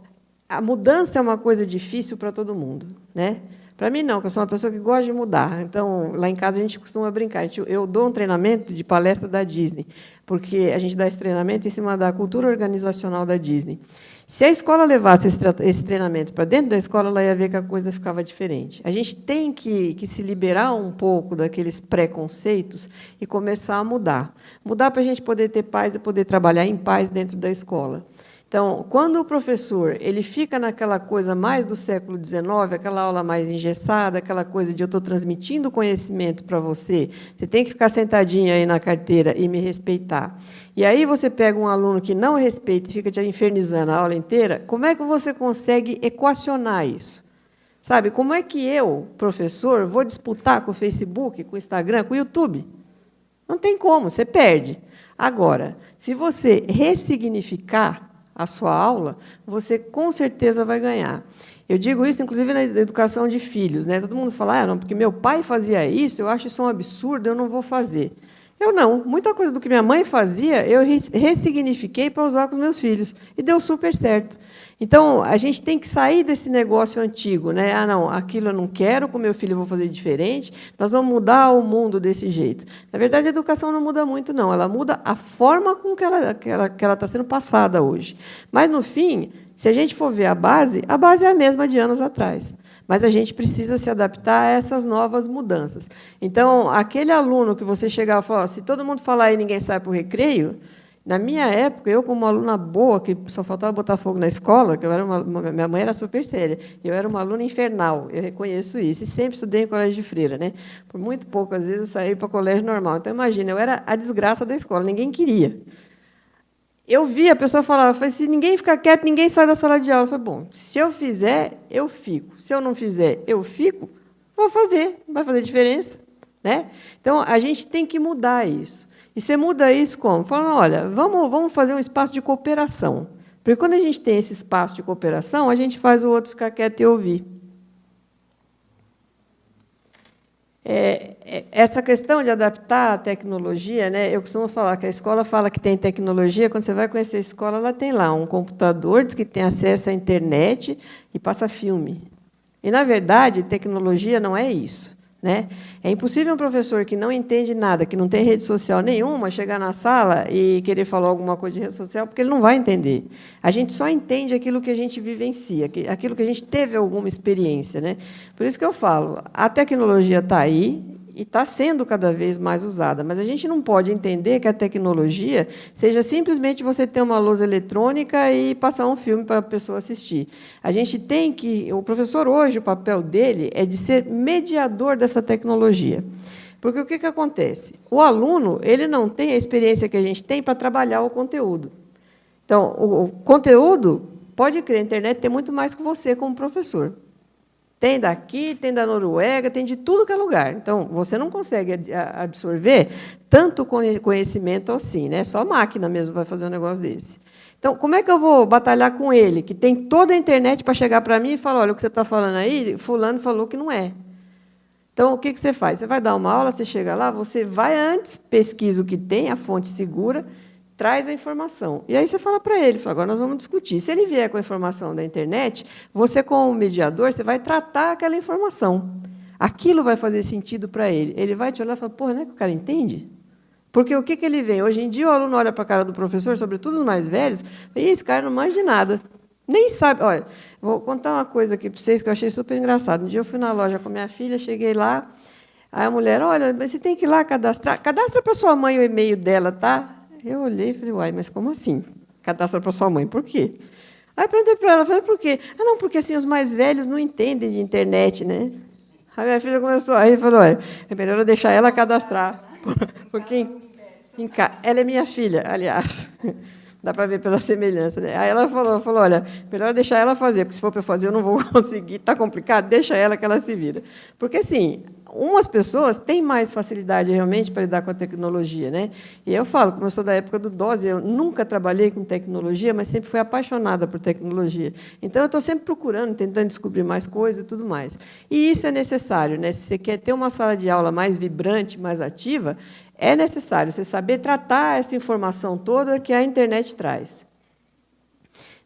a mudança é uma coisa difícil para todo mundo, né? Para mim, não, que eu sou uma pessoa que gosta de mudar. Então, lá em casa, a gente costuma brincar. Eu dou um treinamento de palestra da Disney, porque a gente dá esse treinamento em cima da cultura organizacional da Disney. Se a escola levasse esse treinamento para dentro da escola, ela ia ver que a coisa ficava diferente. A gente tem que se liberar um pouco daqueles preconceitos e começar a mudar. Mudar para a gente poder ter paz e poder trabalhar em paz dentro da escola. Então, quando o professor ele fica naquela coisa mais do século XIX, aquela aula mais engessada, aquela coisa de eu estou transmitindo conhecimento para você, você tem que ficar sentadinho aí na carteira e me respeitar. E aí você pega um aluno que não respeita e fica te infernizando a aula inteira, como é que você consegue equacionar isso? Sabe, como é que eu, professor, vou disputar com o Facebook, com o Instagram, com o YouTube? Não tem como, você perde. Agora, se você ressignificar a sua aula, você com certeza vai ganhar. Eu digo isso, inclusive, na educação de filhos, né? Todo mundo fala, não, porque meu pai fazia isso, eu acho isso um absurdo, eu não vou fazer. Eu não. Muita coisa do que minha mãe fazia, eu ressignifiquei para usar com os meus filhos. E deu super certo. Então, a gente tem que sair desse negócio antigo, né? Não, aquilo eu não quero, com meu filho eu vou fazer diferente, nós vamos mudar o mundo desse jeito. Na verdade, a educação não muda muito, não. Ela muda a forma com que ela está sendo passada hoje. Mas, no fim, Se a gente for ver a base é a mesma de anos atrás. Mas a gente precisa se adaptar a essas novas mudanças. Então, aquele aluno que você chegava e falava, se todo mundo falar e ninguém sai para o recreio, na minha época, eu, como uma aluna boa, que só faltava botar fogo na escola, que eu era minha mãe era super séria, eu era uma aluna infernal, eu reconheço isso, e sempre estudei em colégio de freira, né? Por muito pouco, às vezes, eu saí para colégio normal. Então, imagina, eu era a desgraça da escola, ninguém queria. Eu via, a pessoa falava, se ninguém ficar quieto, ninguém sai da sala de aula. Eu falei, bom, se eu fizer, eu fico. Se eu não fizer, eu fico, vou fazer, não vai fazer diferença. Né? Então, a gente tem que mudar isso. E você muda isso como? Falando, olha, vamos fazer um espaço de cooperação. Porque quando a gente tem esse espaço de cooperação, a gente faz o outro ficar quieto e ouvir. Essa questão de adaptar a tecnologia, né, eu costumo falar que a escola fala que tem tecnologia, quando você vai conhecer a escola, ela tem lá um computador, diz que tem acesso à internet e passa filme. E, na verdade, tecnologia não é isso. Né? É impossível um professor que não entende nada, que não tem rede social nenhuma, chegar na sala e querer falar alguma coisa de rede social, porque ele não vai entender. A gente só entende aquilo que a gente vivencia, aquilo que a gente teve alguma experiência. Né? Por isso que eu falo, a tecnologia está aí e está sendo cada vez mais usada, mas a gente não pode entender que a tecnologia seja simplesmente você ter uma lousa eletrônica e passar um filme para a pessoa assistir. A gente tem que... O professor, hoje, o papel dele é de ser mediador dessa tecnologia. Porque o que acontece? O aluno ele não tem a experiência que a gente tem para trabalhar o conteúdo. Então, o conteúdo, pode crer, a internet tem muito mais que você como professor. Tem daqui, tem da Noruega, tem de tudo que é lugar. Então, você não consegue absorver tanto conhecimento assim, né? Só a máquina mesmo vai fazer um negócio desse. Então, como é que eu vou batalhar com ele, que tem toda a internet para chegar para mim e falar, olha, o que você está falando aí, fulano falou que não é. Então, o que você faz? Você vai dar uma aula, você chega lá, você vai antes, pesquisa o que tem, a fonte segura, traz a informação. E aí você fala para ele, fala, agora nós vamos discutir. Se ele vier com a informação da internet, você, como mediador, você vai tratar aquela informação. Aquilo vai fazer sentido para ele. Ele vai te olhar e falar, porra, não é que o cara entende? Porque o que ele vê? Hoje em dia, o aluno olha para a cara do professor, sobretudo os mais velhos, e esse cara não manja de nada. Nem sabe. Olha, vou contar uma coisa aqui para vocês que eu achei super engraçado. Um dia eu fui na loja com minha filha, cheguei lá, aí a mulher, olha, mas você tem que ir lá cadastrar. Cadastra para sua mãe o e-mail dela, tá? Eu olhei e falei, uai, mas como assim? Cadastra para sua mãe, por quê? Aí perguntei para ela, falei, por quê? Ah, não, porque assim, os mais velhos não entendem de internet, né? Aí minha filha começou a rir e falou, é melhor eu deixar ela cadastrar. Porque ela é minha filha, aliás. Dá para ver pela semelhança. Né? Aí ela falou, olha, melhor deixar ela fazer, porque se for para fazer eu não vou conseguir, está complicado, deixa ela que ela se vira. Porque, assim, umas pessoas têm mais facilidade, realmente, para lidar com a tecnologia. Né? E eu falo, como eu sou da época do DOS, eu nunca trabalhei com tecnologia, mas sempre fui apaixonada por tecnologia. Então, eu estou sempre procurando, tentando descobrir mais coisas e tudo mais. E isso é necessário. Né? Se você quer ter uma sala de aula mais vibrante, mais ativa, é necessário você saber tratar essa informação toda que a internet traz.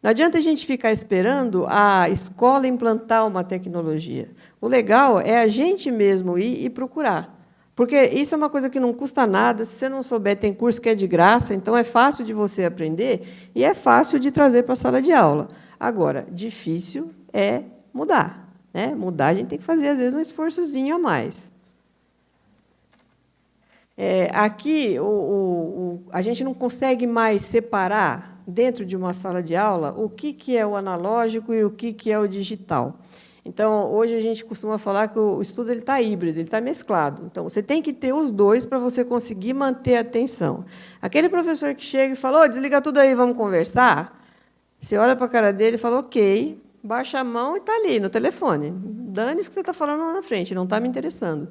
Não adianta a gente ficar esperando a escola implantar uma tecnologia. O legal é a gente mesmo ir e procurar. Porque isso é uma coisa que não custa nada. Se você não souber, tem curso que é de graça, então é fácil de você aprender e é fácil de trazer para a sala de aula. Agora, difícil é mudar. Né? Mudar, a gente tem que fazer, às vezes, um esforçozinho a mais. Aqui, a gente não consegue mais separar, dentro de uma sala de aula, o que é o analógico e o que é o digital. Então, hoje, a gente costuma falar que o estudo está híbrido, ele está mesclado. Então, você tem que ter os dois para você conseguir manter a atenção. Aquele professor que chega e fala, oh, desliga tudo aí, vamos conversar, você olha para a cara dele e fala, ok, baixa a mão e está ali, no telefone. Dane-se o que você está falando lá na frente, não está me interessando.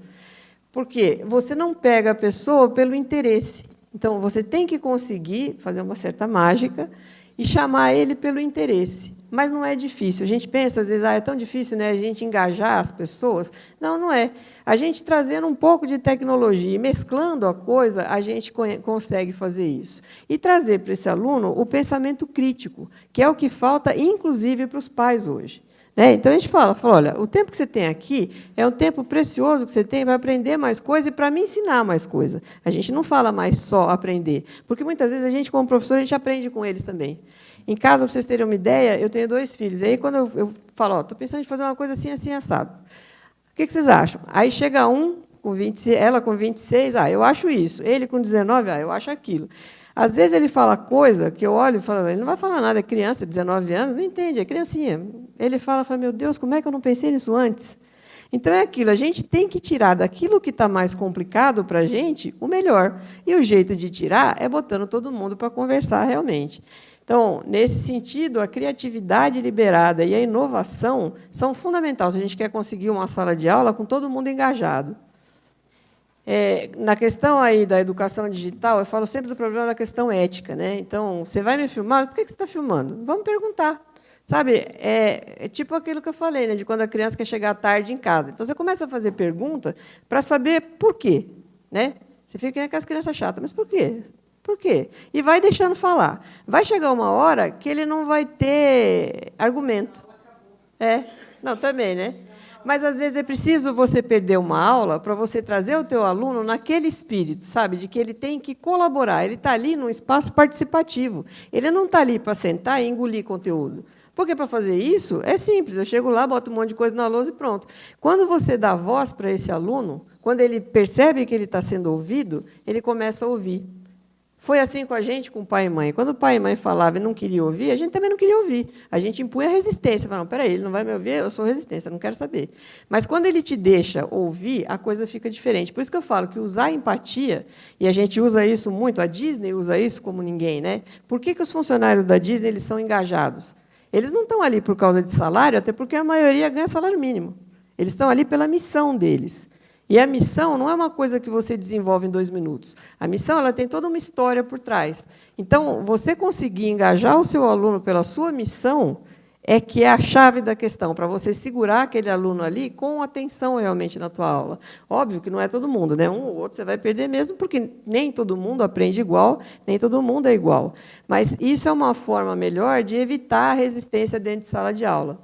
Porque você não pega a pessoa pelo interesse. Então, você tem que conseguir fazer uma certa mágica e chamar ele pelo interesse. Mas não é difícil. A gente pensa, às vezes, é tão difícil, né, a gente engajar as pessoas. Não, não é. A gente trazendo um pouco de tecnologia e mesclando a coisa, a gente consegue fazer isso. E trazer para esse aluno o pensamento crítico, que é o que falta, inclusive, para os pais hoje. Né? Então, a gente fala, olha, o tempo que você tem aqui é um tempo precioso que você tem para aprender mais coisa e para me ensinar mais coisa. A gente não fala mais só aprender, porque, muitas vezes, a gente, como professor, a gente aprende com eles também. Em casa, para vocês terem uma ideia, eu tenho 2 filhos. Aí, quando eu falo, estou pensando em fazer uma coisa assim, assim, assado. O que vocês acham? Aí chega um, com 20, ela com 26, eu acho isso. Ele com 19, eu acho aquilo. Às vezes ele fala coisa que eu olho e falo, ele não vai falar nada, é criança, 19 anos, não entende, é criancinha. Ele fala, meu Deus, como é que eu não pensei nisso antes? Então, é aquilo, a gente tem que tirar daquilo que está mais complicado para a gente o melhor. E o jeito de tirar é botando todo mundo para conversar realmente. Então, nesse sentido, a criatividade liberada e a inovação são fundamentais se a gente quer conseguir uma sala de aula com todo mundo engajado. Na questão aí da educação digital, eu falo sempre do problema da questão ética, né? Então, você vai me filmar, por que você está filmando? Vamos perguntar. Sabe, é tipo aquilo que eu falei, né, de quando a criança quer chegar tarde em casa. Então, você começa a fazer pergunta para saber por quê. Né? Você fica com as crianças chatas, mas por quê? Por quê? E vai deixando falar. Vai chegar uma hora que ele não vai ter argumento. Não, também, né? Mas, às vezes, é preciso você perder uma aula para você trazer o teu aluno naquele espírito, sabe, de que ele tem que colaborar. Ele está ali num espaço participativo. Ele não está ali para sentar e engolir conteúdo. Porque, para fazer isso, é simples. Eu chego lá, boto um monte de coisa na lousa e pronto. Quando você dá voz para esse aluno, quando ele percebe que ele está sendo ouvido, ele começa a ouvir. Foi assim com a gente, com o pai e mãe. Quando o pai e mãe falavam e não queriam ouvir, a gente também não queria ouvir. A gente impunha resistência. Falava, não, peraí, ele não vai me ouvir, eu sou resistência, não quero saber. Mas, quando ele te deixa ouvir, a coisa fica diferente. Por isso que eu falo que usar empatia, e a gente usa isso muito, a Disney usa isso como ninguém, né? Por que os funcionários da Disney eles são engajados? Eles não estão ali por causa de salário, até porque a maioria ganha salário mínimo. Eles estão ali pela missão deles. E a missão não é uma coisa que você desenvolve em 2 minutos. A missão ela tem toda uma história por trás. Então, você conseguir engajar o seu aluno pela sua missão é que é a chave da questão, para você segurar aquele aluno ali com atenção realmente na tua aula. Óbvio que não é todo mundo, né? Um ou outro você vai perder mesmo, porque nem todo mundo aprende igual, nem todo mundo é igual. Mas isso é uma forma melhor de evitar a resistência dentro de sala de aula.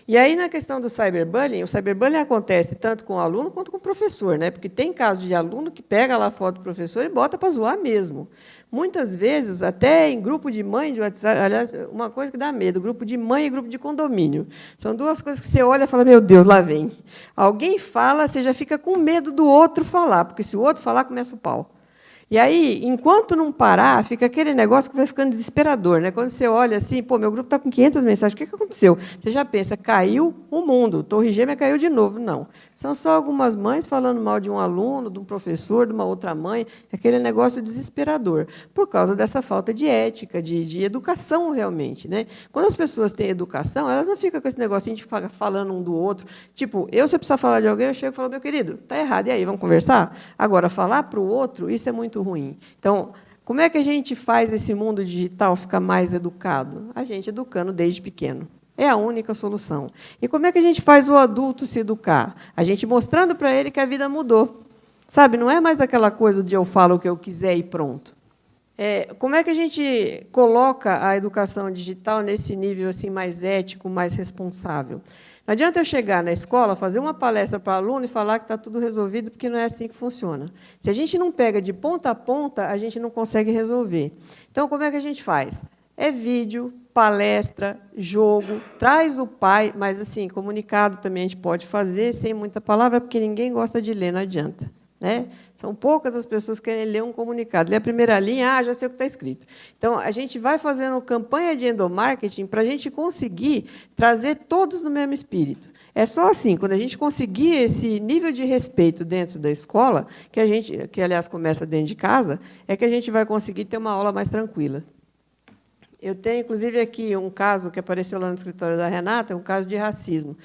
E aí, na questão do cyberbullying, o cyberbullying acontece tanto com o aluno quanto com o professor, né? Porque tem caso de aluno que pega lá a foto do professor e bota para zoar mesmo. Muitas vezes, até em grupo de mãe de WhatsApp, aliás, uma coisa que dá medo, grupo de mãe e grupo de condomínio. São 2 coisas que você olha e fala, meu Deus, lá vem. Alguém fala, você já fica com medo do outro falar, porque se o outro falar, começa o pau. E aí, enquanto não parar, fica aquele negócio que vai ficando desesperador, né? Quando você olha assim, meu grupo está com 500 mensagens, o que aconteceu? Você já pensa, caiu o mundo, Torre Gêmea caiu de novo. Não. São só algumas mães falando mal de um aluno, de um professor, de uma outra mãe, aquele negócio desesperador, por causa dessa falta de ética, de educação, realmente. Né? Quando as pessoas têm educação, elas não ficam com esse negocinho de ficar falando um do outro. Tipo, se eu precisar falar de alguém, eu chego e falo, meu querido, está errado, e aí, vamos conversar? Agora, falar para o outro, isso é muito ruim. Então, como é que a gente faz esse mundo digital ficar mais educado? A gente educando desde pequeno. É a única solução. E como é que a gente faz o adulto se educar? A gente mostrando para ele que a vida mudou. Sabe, não é mais aquela coisa de eu falo o que eu quiser e pronto. Como é que a gente coloca a educação digital nesse nível assim, mais ético, mais responsável? Não adianta eu chegar na escola, fazer uma palestra para o aluno e falar que está tudo resolvido, porque não é assim que funciona. Se a gente não pega de ponta a ponta, a gente não consegue resolver. Então, como é que a gente faz? É vídeo, palestra, jogo, traz o pai, mas, assim, comunicado também a gente pode fazer, sem muita palavra, porque ninguém gosta de ler, não adianta. Né? São poucas as pessoas que querem ler um comunicado. Lê a primeira linha, já sei o que está escrito. Então, a gente vai fazendo campanha de endomarketing para a gente conseguir trazer todos no mesmo espírito. É só assim, quando a gente conseguir esse nível de respeito dentro da escola, que aliás começa dentro de casa, é que a gente vai conseguir ter uma aula mais tranquila. Eu tenho, inclusive, aqui um caso que apareceu lá no escritório da Renata, um caso de racismo.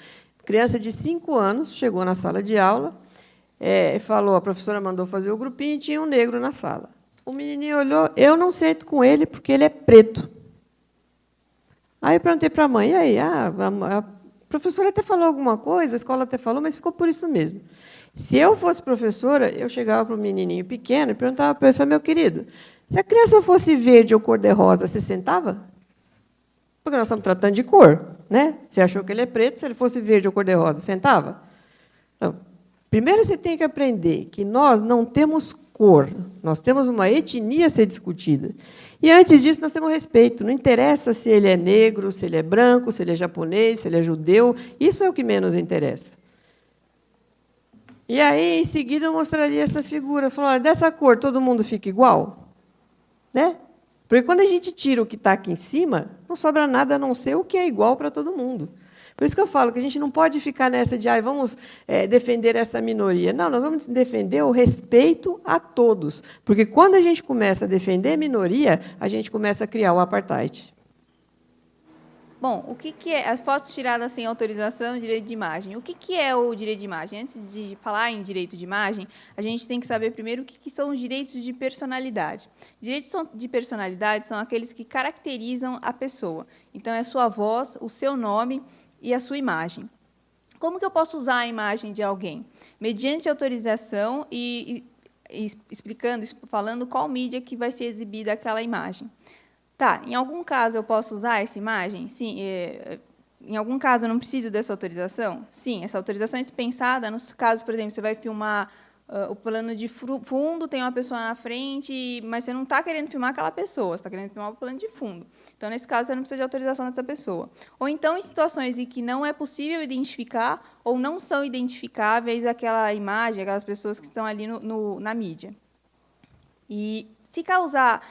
Criança de 5 anos chegou na sala de aula, falou, a professora mandou fazer o grupinho e tinha um negro na sala. O menininho olhou, eu não sento com ele porque ele é preto. Aí eu perguntei para a mãe, e aí? A professora até falou alguma coisa, a escola até falou, mas ficou por isso mesmo. Se eu fosse professora, eu chegava para o menininho pequeno e perguntava para ele, meu querido, se a criança fosse verde ou cor-de-rosa, você sentava? Porque nós estamos tratando de cor. Né? Você achou que ele é preto, se ele fosse verde ou cor-de-rosa, sentava? Então, primeiro, você tem que aprender que nós não temos cor, nós temos uma etnia a ser discutida. E, antes disso, nós temos respeito. Não interessa se ele é negro, se ele é branco, se ele é japonês, se ele é judeu. Isso é o que menos interessa. E aí, em seguida, eu mostraria essa figura. Falar, dessa cor, todo mundo fica igual? Né? Porque, quando a gente tira o que está aqui em cima, não sobra nada a não ser o que é igual para todo mundo. Por isso que eu falo que a gente não pode ficar nessa de vamos defender essa minoria. Não, nós vamos defender o respeito a todos. Porque, quando a gente começa a defender a minoria, a gente começa a criar o apartheid. Bom, o que é as fotos tiradas sem autorização, direito de imagem? O que é o direito de imagem? Antes de falar em direito de imagem, a gente tem que saber primeiro o que são os direitos de personalidade. Direitos de personalidade são aqueles que caracterizam a pessoa. Então, é a sua voz, o seu nome e a sua imagem. Como que eu posso usar a imagem de alguém? Mediante autorização e explicando, falando qual mídia que vai ser exibida aquela imagem. Tá, em algum caso eu posso usar essa imagem? Sim. Em algum caso eu não preciso dessa autorização? Sim, essa autorização é dispensada nos casos, por exemplo, você vai filmar o plano de fundo, tem uma pessoa na frente, mas você não está querendo filmar aquela pessoa, você está querendo filmar o plano de fundo. Então, nesse caso, você não precisa de autorização dessa pessoa. Ou então, em situações em que não é possível identificar ou não são identificáveis aquela imagem, aquelas pessoas que estão ali na mídia. E se causar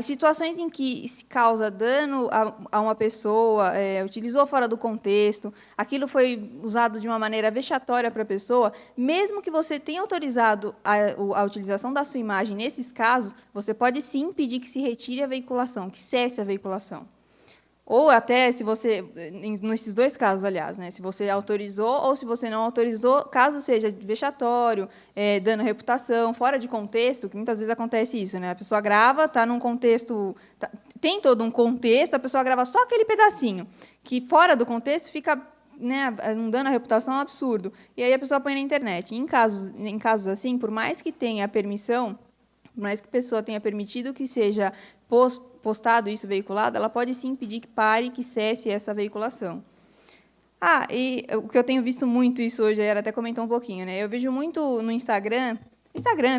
situações em que se causa dano a uma pessoa, utilizou fora do contexto, aquilo foi usado de uma maneira vexatória para a pessoa, mesmo que você tenha autorizado a utilização da sua imagem nesses casos, você pode sim impedir que se retire a veiculação, que cesse a veiculação. Ou até, se você, nesses dois casos, aliás, né, se você autorizou ou se você não autorizou, caso seja vexatório, dano à reputação, fora de contexto, que muitas vezes acontece isso, né? A pessoa grava, está num contexto, tem todo um contexto, a pessoa grava só aquele pedacinho, que fora do contexto fica, né, um dano à reputação absurdo. E aí a pessoa põe na internet. Em casos assim, por mais que tenha permissão, por mais que a pessoa tenha permitido que seja postado isso, veiculado, ela pode sim pedir que pare, que cesse essa veiculação. E o que eu tenho visto muito isso hoje, ela até comentou um pouquinho, né? Eu vejo muito no Instagram,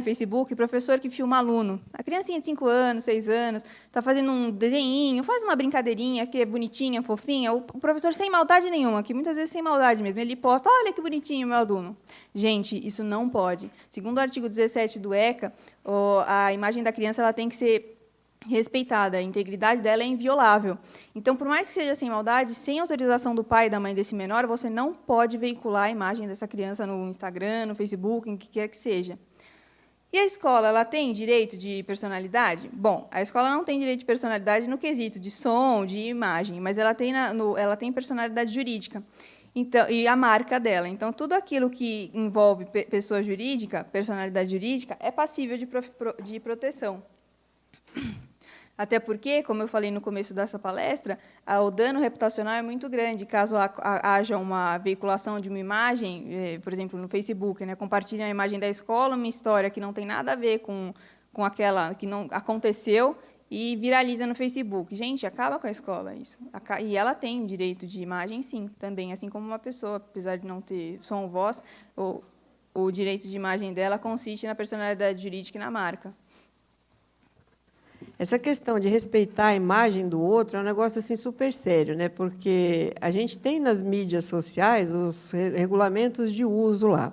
Facebook, professor que filma aluno. A criancinha de 5 anos, 6 anos, está fazendo um desenhinho, faz uma brincadeirinha que é bonitinha, fofinha, o professor sem maldade nenhuma, que muitas vezes sem maldade mesmo, ele posta, olha que bonitinho meu aluno. Gente, isso não pode. Segundo o artigo 17 do ECA, a imagem da criança ela tem que ser respeitada, a integridade dela é inviolável. Então, por mais que seja sem maldade, sem autorização do pai e da mãe desse menor, você não pode veicular a imagem dessa criança no Instagram, no Facebook, em que quer que seja. E a escola, ela tem direito de personalidade? Bom, a escola não tem direito de personalidade no quesito de som, de imagem, mas ela tem personalidade jurídica. Então, e a marca dela. Então, tudo aquilo que envolve pessoa jurídica, personalidade jurídica, é passível de proteção. Até porque, como eu falei no começo dessa palestra, o dano reputacional é muito grande. Caso haja uma veiculação de uma imagem, por exemplo, no Facebook, né, compartilham a imagem da escola, uma história que não tem nada a ver com aquela que não aconteceu, e viraliza no Facebook. Gente, acaba com a escola isso. E ela tem direito de imagem, sim, também, assim como uma pessoa, apesar de não ter som ou voz, o direito de imagem dela consiste na personalidade jurídica e na marca. Essa questão de respeitar a imagem do outro é um negócio assim super sério, né? Porque a gente tem nas mídias sociais os regulamentos de uso lá.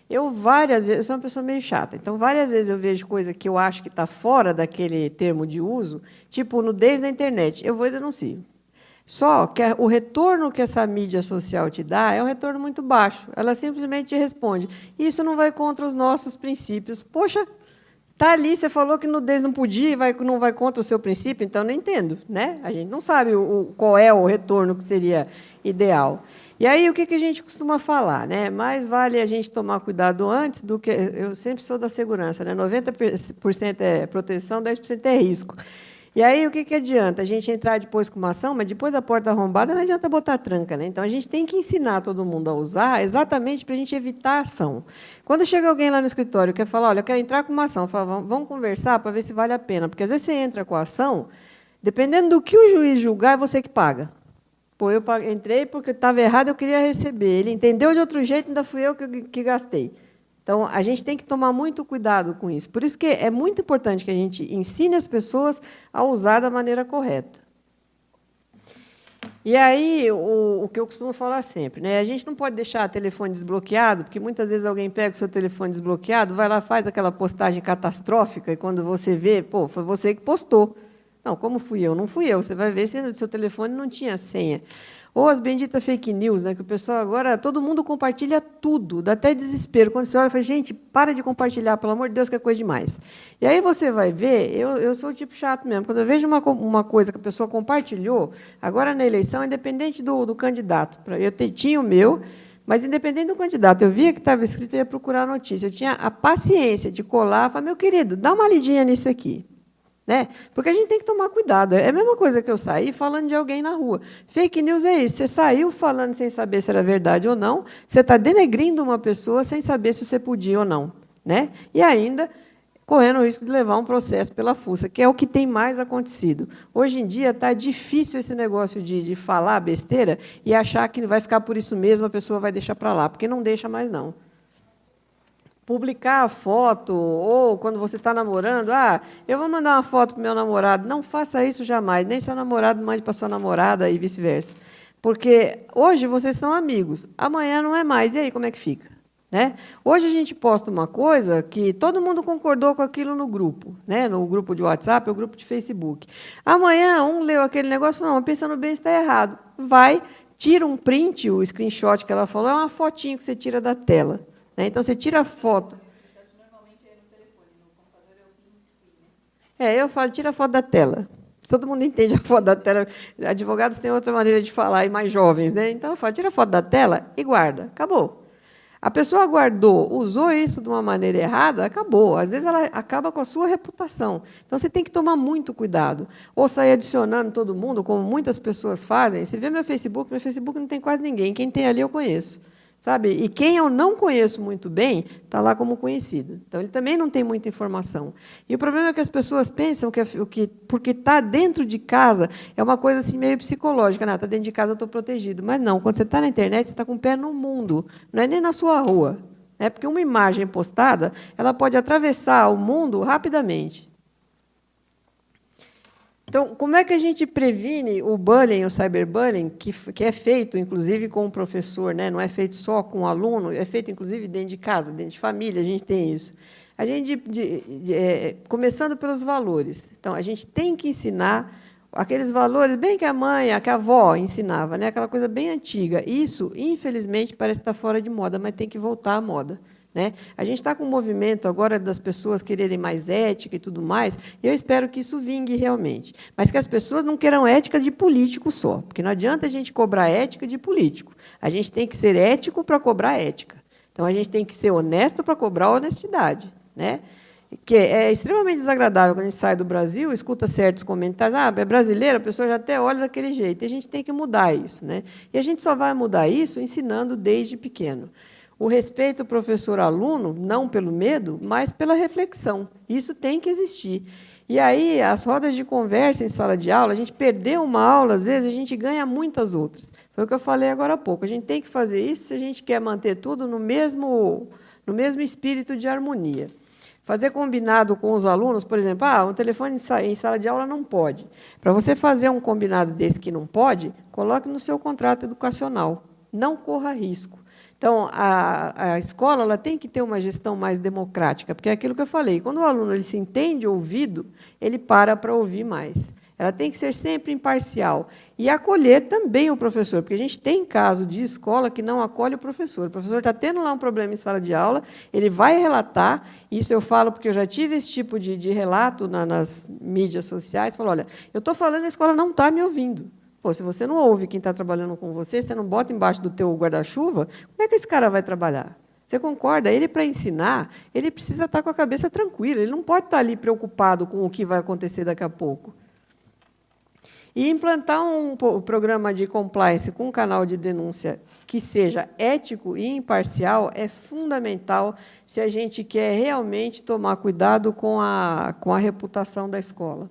Eu sou uma pessoa meio chata, então várias vezes eu vejo coisa que eu acho que está fora daquele termo de uso, tipo nudez na internet, eu vou e denuncio. Só que o retorno que essa mídia social te dá é um retorno muito baixo. Ela simplesmente te responde, isso não vai contra os nossos princípios. Poxa, está ali, você falou que nudez não podia, não vai contra o seu princípio, então não entendo, né? A gente não sabe qual é o retorno que seria ideal. E aí, o que a gente costuma falar, né? Mais vale a gente tomar cuidado antes do que... Eu sempre sou da segurança, né? 90% é proteção, 10% é risco. E aí, o que adianta? A gente entrar depois com uma ação, mas depois da porta arrombada não adianta botar tranca, né? Então, a gente tem que ensinar todo mundo a usar exatamente para a gente evitar a ação. Quando chega alguém lá no escritório e quer falar, olha, eu quero entrar com uma ação, fala, vamos conversar para ver se vale a pena. Porque, às vezes, você entra com a ação, dependendo do que o juiz julgar, é você que paga. Pô, eu entrei porque estava errado, eu queria receber. Ele entendeu de outro jeito, ainda fui eu que gastei. Então, a gente tem que tomar muito cuidado com isso. Por isso que é muito importante que a gente ensine as pessoas a usar da maneira correta. E aí, o que eu costumo falar sempre, né? A gente não pode deixar o telefone desbloqueado, porque muitas vezes alguém pega o seu telefone desbloqueado, vai lá, faz aquela postagem catastrófica, e quando você vê, pô, foi você que postou. Não, como fui eu? Não fui eu. Você vai ver se o seu telefone não tinha senha. Ou as benditas fake news, né, que o pessoal agora, todo mundo compartilha tudo, dá até desespero. Quando você olha, fala, gente, para de compartilhar, pelo amor de Deus, que é coisa demais. E aí você vai ver, eu sou o tipo chato mesmo, quando eu vejo uma coisa que a pessoa compartilhou, agora na eleição, independente do candidato, eu tinha o meu, mas independente do candidato, eu via que estava escrito, eu ia procurar a notícia. Eu tinha a paciência de colar, falar, meu querido, dá uma lidinha nisso aqui. Né? Porque a gente tem que tomar cuidado. É a mesma coisa que eu sair falando de alguém na rua. Fake news é isso. Você saiu falando sem saber se era verdade ou não, você está denegrindo uma pessoa sem saber se você podia ou não. Né? E ainda correndo o risco de levar um processo pela fuça, que é o que tem mais acontecido. Hoje em dia está difícil esse negócio de falar besteira e achar que vai ficar por isso mesmo, a pessoa vai deixar para lá, porque não deixa mais, não. Publicar a foto, ou quando você está namorando, eu vou mandar uma foto para o meu namorado. Não faça isso jamais, nem seu namorado mande para sua namorada e vice-versa. Porque hoje vocês são amigos, amanhã não é mais. E aí, como é que fica? Né? Hoje a gente posta uma coisa que todo mundo concordou com aquilo no grupo, né? No grupo de WhatsApp, ou grupo de Facebook. Amanhã, um leu aquele negócio e falou, não, pensando bem, está errado. Vai, tira um print, o screenshot que ela falou, é uma fotinho que você tira da tela. Então, você tira a foto. Eu falo, tira a foto da tela. Todo mundo entende a foto da tela. Advogados têm outra maneira de falar, e mais jovens. Né? Então, eu falo, tira a foto da tela e guarda. Acabou. A pessoa guardou, usou isso de uma maneira errada, acabou. Às vezes, ela acaba com a sua reputação. Então, você tem que tomar muito cuidado. Ou sair adicionando todo mundo, como muitas pessoas fazem. Se vê meu Facebook não tem quase ninguém. Quem tem ali, eu conheço. Sabe? E quem eu não conheço muito bem está lá como conhecido. Então, ele também não tem muita informação. E o problema é que as pessoas pensam que porque está dentro de casa, é uma coisa assim, meio psicológica. Está dentro de casa, eu estou protegido. Mas não, quando você está na internet, você está com o pé no mundo, não é nem na sua rua. Porque uma imagem postada ela pode atravessar o mundo rapidamente. Então, como é que a gente previne o bullying, o cyberbullying, que é feito, inclusive, com o professor, né? Não é feito só com o aluno, é feito, inclusive, dentro de casa, dentro de família, a gente tem isso. A gente, começando pelos valores. Então, a gente tem que ensinar aqueles valores, bem que a mãe, que a avó ensinava, né? Aquela coisa bem antiga. Isso, infelizmente, parece estar fora de moda, mas tem que voltar à moda. Né? A gente está com um movimento agora das pessoas quererem mais ética e tudo mais, e eu espero que isso vingue realmente. Mas que as pessoas não queiram ética de político só, porque não adianta a gente cobrar ética de político. A gente tem que ser ético para cobrar ética. Então, a gente tem que ser honesto para cobrar honestidade. Né? Que é extremamente desagradável quando a gente sai do Brasil, escuta certos comentários, é brasileiro, a pessoa já até olha daquele jeito. E a gente tem que mudar isso. Né? E a gente só vai mudar isso ensinando desde pequeno. O respeito professor-aluno, não pelo medo, mas pela reflexão. Isso tem que existir. E aí, as rodas de conversa em sala de aula, a gente perdeu uma aula, às vezes, a gente ganha muitas outras. Foi o que eu falei agora há pouco. A gente tem que fazer isso se a gente quer manter tudo no mesmo espírito de harmonia. Fazer combinado com os alunos, por exemplo, um telefone em sala de aula não pode. Para você fazer um combinado desse que não pode, coloque no seu contrato educacional. Não corra risco. Então, a escola ela tem que ter uma gestão mais democrática, porque é aquilo que eu falei, quando o aluno ele se entende ouvido, ele para ouvir mais. Ela tem que ser sempre imparcial. E acolher também o professor, porque a gente tem caso de escola que não acolhe o professor. O professor está tendo lá um problema em sala de aula, ele vai relatar, isso eu falo porque eu já tive esse tipo de relato nas mídias sociais, falo, olha, eu estou falando, a escola não está me ouvindo. Pô, se você não ouve quem está trabalhando com você, você não bota embaixo do teu guarda-chuva, como é que esse cara vai trabalhar? Você concorda? Ele, para ensinar, ele precisa estar com a cabeça tranquila, ele não pode estar ali preocupado com o que vai acontecer daqui a pouco. E implantar um programa de compliance com um canal de denúncia que seja ético e imparcial é fundamental se a gente quer realmente tomar cuidado com a reputação da escola.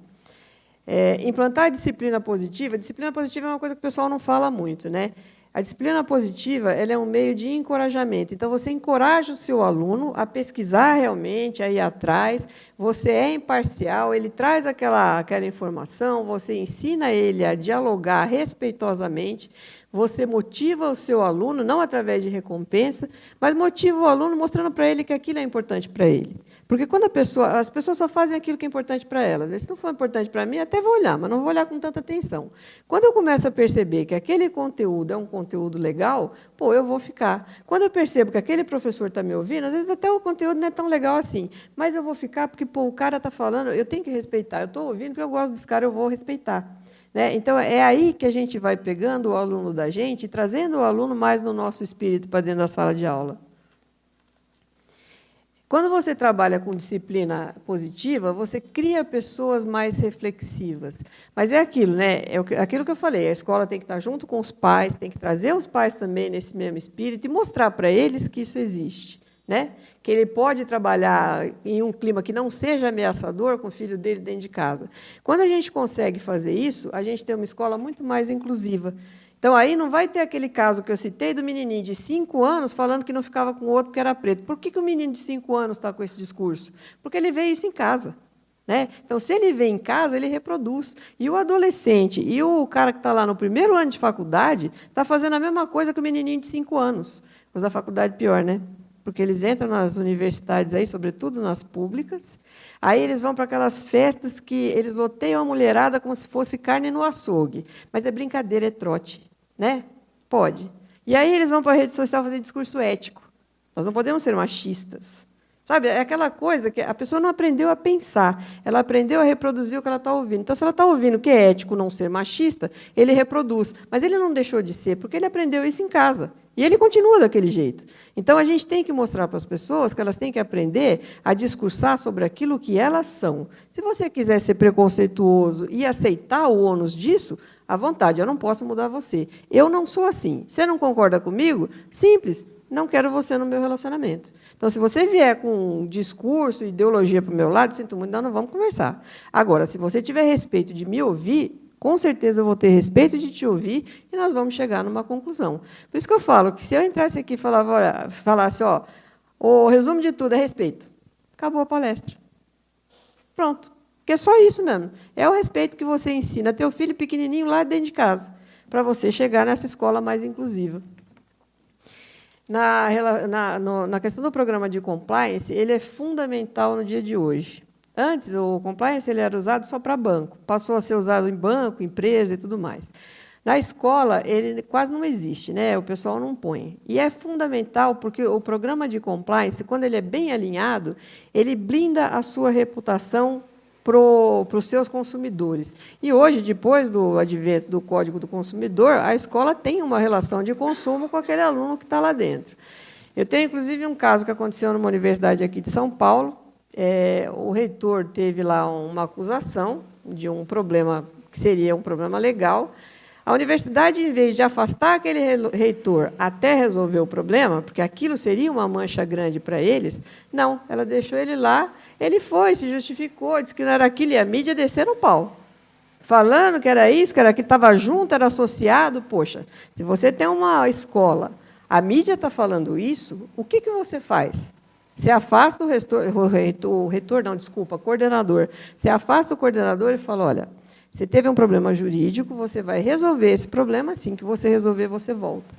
Implantar a disciplina positiva é uma coisa que o pessoal não fala muito. Né? A disciplina positiva ela é um meio de encorajamento. Então, você encoraja o seu aluno a pesquisar realmente, a ir atrás, você é imparcial, ele traz aquela informação, você ensina ele a dialogar respeitosamente, você motiva o seu aluno, não através de recompensa, mas motiva o aluno mostrando para ele que aquilo é importante para ele. Porque quando as pessoas só fazem aquilo que é importante para elas. Se não for importante para mim, até vou olhar, mas não vou olhar com tanta atenção. Quando eu começo a perceber que aquele conteúdo é um conteúdo legal, pô, eu vou ficar. Quando eu percebo que aquele professor está me ouvindo, às vezes até o conteúdo não é tão legal assim, mas eu vou ficar porque pô, o cara está falando, eu tenho que respeitar. Eu estou ouvindo porque eu gosto desse cara, eu vou respeitar. Né? Então, é aí que a gente vai pegando o aluno da gente e trazendo o aluno mais no nosso espírito para dentro da sala de aula. Quando você trabalha com disciplina positiva, você cria pessoas mais reflexivas. Mas é aquilo, né? Aquilo que eu falei, a escola tem que estar junto com os pais, tem que trazer os pais também nesse mesmo espírito e mostrar para eles que isso existe. Né? Que ele pode trabalhar em um clima que não seja ameaçador com o filho dele dentro de casa. Quando a gente consegue fazer isso, a gente tem uma escola muito mais inclusiva. Então, aí não vai ter aquele caso que eu citei do menininho de 5 anos falando que não ficava com o outro porque era preto. Por que o menino de 5 anos está com esse discurso? Porque ele vê isso em casa. Né? Então, se ele vê em casa, ele reproduz. E o adolescente e o cara que está lá no primeiro ano de faculdade está fazendo a mesma coisa que o menininho de 5 anos. Os da faculdade, pior, né? Porque eles entram nas universidades, aí, sobretudo nas públicas, aí eles vão para aquelas festas que eles loteiam a mulherada como se fosse carne no açougue. Mas é brincadeira, é trote. Né? Pode. E aí eles vão para a rede social fazer discurso ético. Nós não podemos ser machistas. Sabe, é aquela coisa que a pessoa não aprendeu a pensar, ela aprendeu a reproduzir o que ela está ouvindo. Então, se ela está ouvindo que é ético não ser machista, ele reproduz. Mas ele não deixou de ser, porque ele aprendeu isso em casa. E ele continua daquele jeito. Então, a gente tem que mostrar para as pessoas que elas têm que aprender a discursar sobre aquilo que elas são. Se você quiser ser preconceituoso e aceitar o ônus disso, à vontade, eu não posso mudar você. Eu não sou assim. Você não concorda comigo? Simples. Não quero você no meu relacionamento. Então, se você vier com um discurso, ideologia para o meu lado, sinto muito, não vamos conversar. Agora, se você tiver respeito de me ouvir, com certeza eu vou ter respeito de te ouvir e nós vamos chegar numa conclusão. Por isso que eu falo que se eu entrasse aqui e falasse, ó, o resumo de tudo é respeito, acabou a palestra. Pronto. Porque é só isso mesmo. É o respeito que você ensina a teu filho pequenininho lá dentro de casa, para você chegar nessa escola mais inclusiva. Na questão do programa de compliance, ele é fundamental no dia de hoje. Antes, o compliance ele era usado só para banco, passou a ser usado em banco, empresa e tudo mais. Na escola, ele quase não existe, né? O pessoal não põe. E é fundamental, porque o programa de compliance, quando ele é bem alinhado, ele blinda a sua reputação para os seus consumidores. E hoje, depois do advento do Código do Consumidor, a escola tem uma relação de consumo com aquele aluno que está lá dentro. Eu tenho, inclusive, um caso que aconteceu numa universidade aqui de São Paulo. O reitor teve lá uma acusação de um problema que seria um problema legal. A universidade, em vez de afastar aquele reitor até resolver o problema, porque aquilo seria uma mancha grande para eles, não, ela deixou ele lá, ele foi, se justificou, disse que não era aquilo, e a mídia desceram o pau. Falando que era isso, que era aquilo, estava junto, era associado. Poxa, se você tem uma escola, a mídia está falando isso, o que você faz? Você afasta coordenador. Você afasta o coordenador e fala, olha, você teve um problema jurídico, você vai resolver esse problema, assim que você resolver, você volta.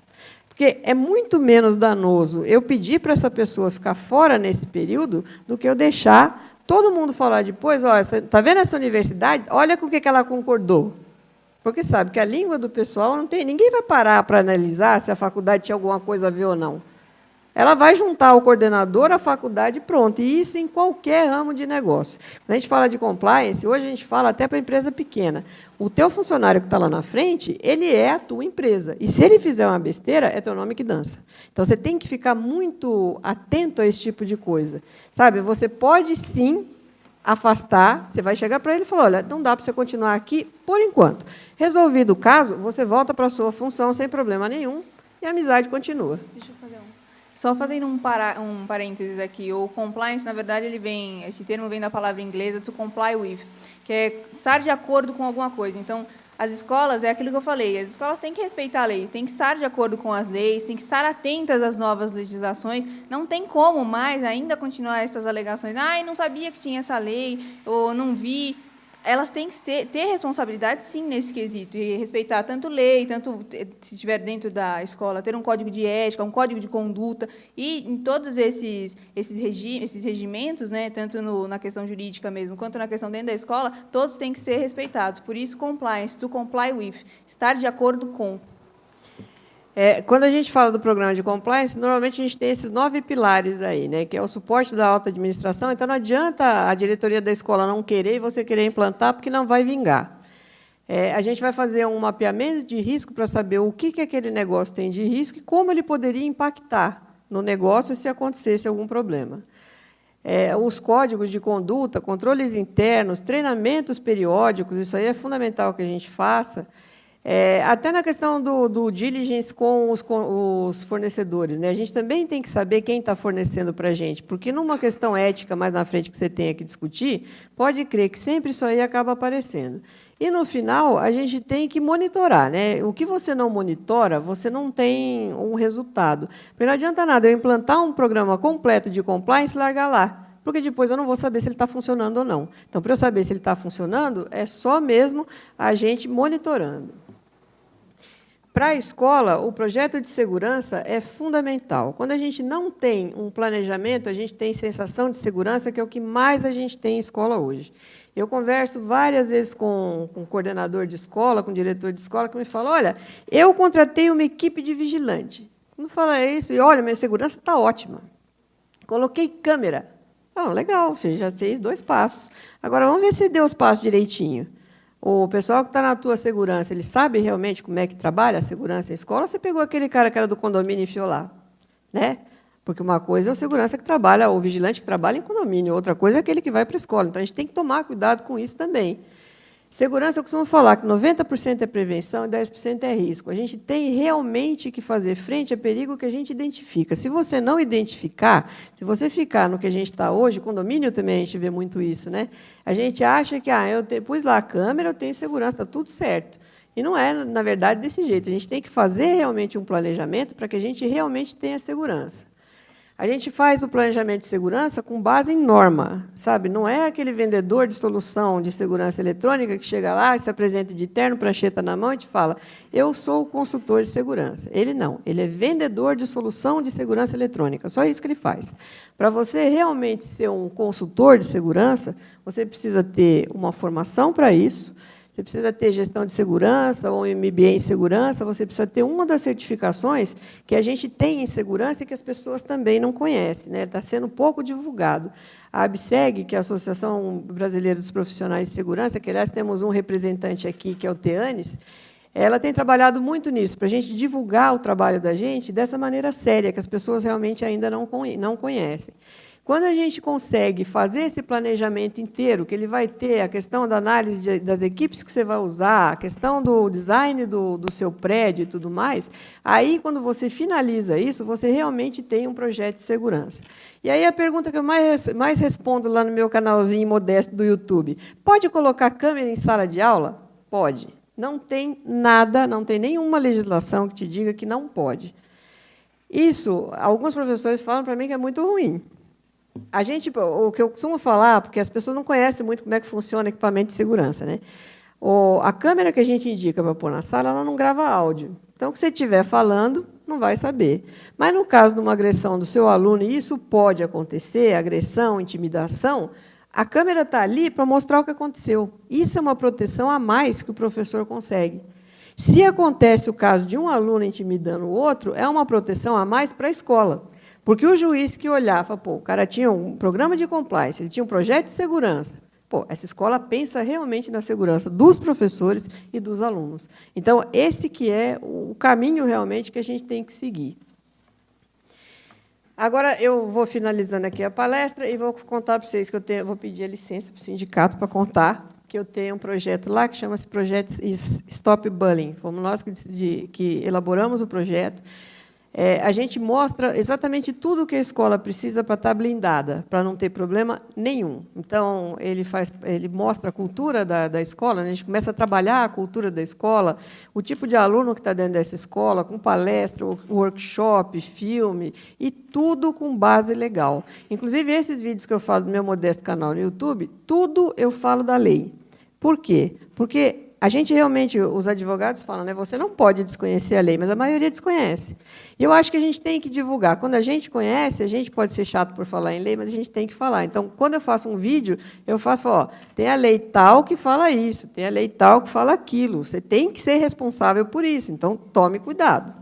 Porque é muito menos danoso eu pedir para essa pessoa ficar fora nesse período do que eu deixar todo mundo falar depois, ó, está vendo essa universidade? Olha com o que ela concordou. Porque sabe que a língua do pessoal não tem. Ninguém vai parar para analisar se a faculdade tinha alguma coisa a ver ou não. Ela vai juntar o coordenador, a faculdade e pronto. E isso em qualquer ramo de negócio. Quando a gente fala de compliance, hoje a gente fala até para a empresa pequena. O teu funcionário que está lá na frente, ele é a tua empresa. E se ele fizer uma besteira, é teu nome que dança. Então, você tem que ficar muito atento a esse tipo de coisa. Sabe, você pode, sim, afastar, você vai chegar para ele e falar, olha, não dá para você continuar aqui por enquanto. Resolvido o caso, você volta para a sua função sem problema nenhum e a amizade continua. Deixa eu fazer Só fazendo um parênteses aqui, o compliance, na verdade, esse termo vem da palavra inglesa to comply with, que é estar de acordo com alguma coisa. Então, as escolas, é aquilo que eu falei, as escolas têm que respeitar a lei, têm que estar de acordo com as leis, têm que estar atentas às novas legislações. Não tem como mais ainda continuar essas alegações. Não sabia que tinha essa lei, ou não vi. Elas têm que ter responsabilidade, sim, nesse quesito, e respeitar tanto lei, tanto, se estiver dentro da escola, ter um código de ética, um código de conduta, e em todos esses regimentos, né, tanto na questão jurídica mesmo, quanto na questão dentro da escola, todos têm que ser respeitados. Por isso, compliance, to comply with, estar de acordo com. Quando a gente fala do programa de compliance, normalmente a gente tem esses 9 pilares aí, né, que é o suporte da alta administração. Então, não adianta a diretoria da escola não querer e você querer implantar, porque não vai vingar. A gente vai fazer um mapeamento de risco para saber o que aquele negócio tem de risco e como ele poderia impactar no negócio se acontecesse algum problema. Os códigos de conduta, controles internos, treinamentos periódicos, isso aí é fundamental que a gente faça. Até na questão do diligence com os fornecedores, né? A gente também tem que saber quem está fornecendo para a gente, porque, numa questão ética mais na frente que você tenha que discutir, pode crer que sempre isso aí acaba aparecendo. E, no final, a gente tem que monitorar, né? O que você não monitora, você não tem um resultado. Porque não adianta nada eu implantar um programa completo de compliance e largar lá, porque depois eu não vou saber se ele está funcionando ou não. Então, para eu saber se ele está funcionando, é só mesmo a gente monitorando. Para a escola, o projeto de segurança é fundamental. Quando a gente não tem um planejamento, a gente tem sensação de segurança, que é o que mais a gente tem em escola hoje. Eu converso várias vezes com o coordenador de escola, com o diretor de escola, que me fala, olha, eu contratei uma equipe de vigilante. Quando fala isso, e olha, minha segurança está ótima. Coloquei câmera. Legal, você já fez 2 passos. Agora, vamos ver se deu os passos direitinho. O pessoal que está na tua segurança, ele sabe realmente como é que trabalha a segurança em escola, ou você pegou aquele cara que era do condomínio e enfiou lá? Né? Porque uma coisa é o segurança que trabalha, o vigilante que trabalha em condomínio, outra coisa é aquele que vai para a escola. Então, a gente tem que tomar cuidado com isso também. Segurança, eu costumo falar que 90% é prevenção e 10% é risco. A gente tem realmente que fazer frente a perigo que a gente identifica. Se você não identificar, se você ficar no que a gente está hoje, condomínio também a gente vê muito isso, né? A gente acha que eu pus lá a câmera, eu tenho segurança, está tudo certo. E não é, na verdade, desse jeito. A gente tem que fazer realmente um planejamento para que a gente realmente tenha segurança. A gente faz o planejamento de segurança com base em norma, sabe? Não é aquele vendedor de solução de segurança eletrônica que chega lá, se apresenta de terno, prancheta na mão e te fala, eu sou o consultor de segurança. Ele não, ele é vendedor de solução de segurança eletrônica, só isso que ele faz. Para você realmente ser um consultor de segurança, você precisa ter uma formação para isso, você precisa ter gestão de segurança ou MBA em segurança, você precisa ter uma das certificações que a gente tem em segurança e que as pessoas também não conhecem, né? Está sendo pouco divulgado. A ABSEG, que é a Associação Brasileira dos Profissionais de Segurança, que, aliás, temos um representante aqui, que é o Teanes, ela tem trabalhado muito nisso, para a gente divulgar o trabalho da gente dessa maneira séria, que as pessoas realmente ainda não conhecem. Quando a gente consegue fazer esse planejamento inteiro, que ele vai ter a questão da análise das equipes que você vai usar, a questão do design do seu prédio e tudo mais, aí, quando você finaliza isso, você realmente tem um projeto de segurança. E aí a pergunta que eu mais respondo lá no meu canalzinho modesto do YouTube, pode colocar câmera em sala de aula? Pode. Não tem nada, não tem nenhuma legislação que te diga que não pode. Isso, alguns professores falam para mim que é muito ruim. O que eu costumo falar, porque as pessoas não conhecem muito como é que funciona o equipamento de segurança, né? A câmera que a gente indica para pôr na sala, ela não grava áudio. Então, o que você estiver falando, não vai saber. Mas, no caso de uma agressão do seu aluno, e isso pode acontecer, agressão, intimidação, a câmera está ali para mostrar o que aconteceu. Isso é uma proteção a mais que o professor consegue. Se acontece o caso de um aluno intimidando o outro, é uma proteção a mais para a escola. Porque o juiz que olhava, o cara tinha um programa de compliance, ele tinha um projeto de segurança. Essa escola pensa realmente na segurança dos professores e dos alunos. Então, esse que é o caminho realmente que a gente tem que seguir. Agora, eu vou finalizando aqui a palestra e vou contar para vocês que vou pedir a licença para o sindicato para contar que eu tenho um projeto lá que chama-se Projeto Stop Bullying. Fomos nós que elaboramos o projeto. a gente mostra exatamente tudo o que a escola precisa para estar blindada, para não ter problema nenhum. Então, ele mostra a cultura da escola, né? A gente começa a trabalhar a cultura da escola, o tipo de aluno que está dentro dessa escola, com palestra, workshop, filme, e tudo com base legal. Inclusive, esses vídeos que eu falo do meu modesto canal no YouTube, tudo eu falo da lei. Por quê? Porque a gente realmente, os advogados falam, né, você não pode desconhecer a lei, mas a maioria desconhece. E eu acho que a gente tem que divulgar. Quando a gente conhece, a gente pode ser chato por falar em lei, mas a gente tem que falar. Então, quando eu faço um vídeo, eu falo, tem a lei tal que fala isso, tem a lei tal que fala aquilo. Você tem que ser responsável por isso, então tome cuidado.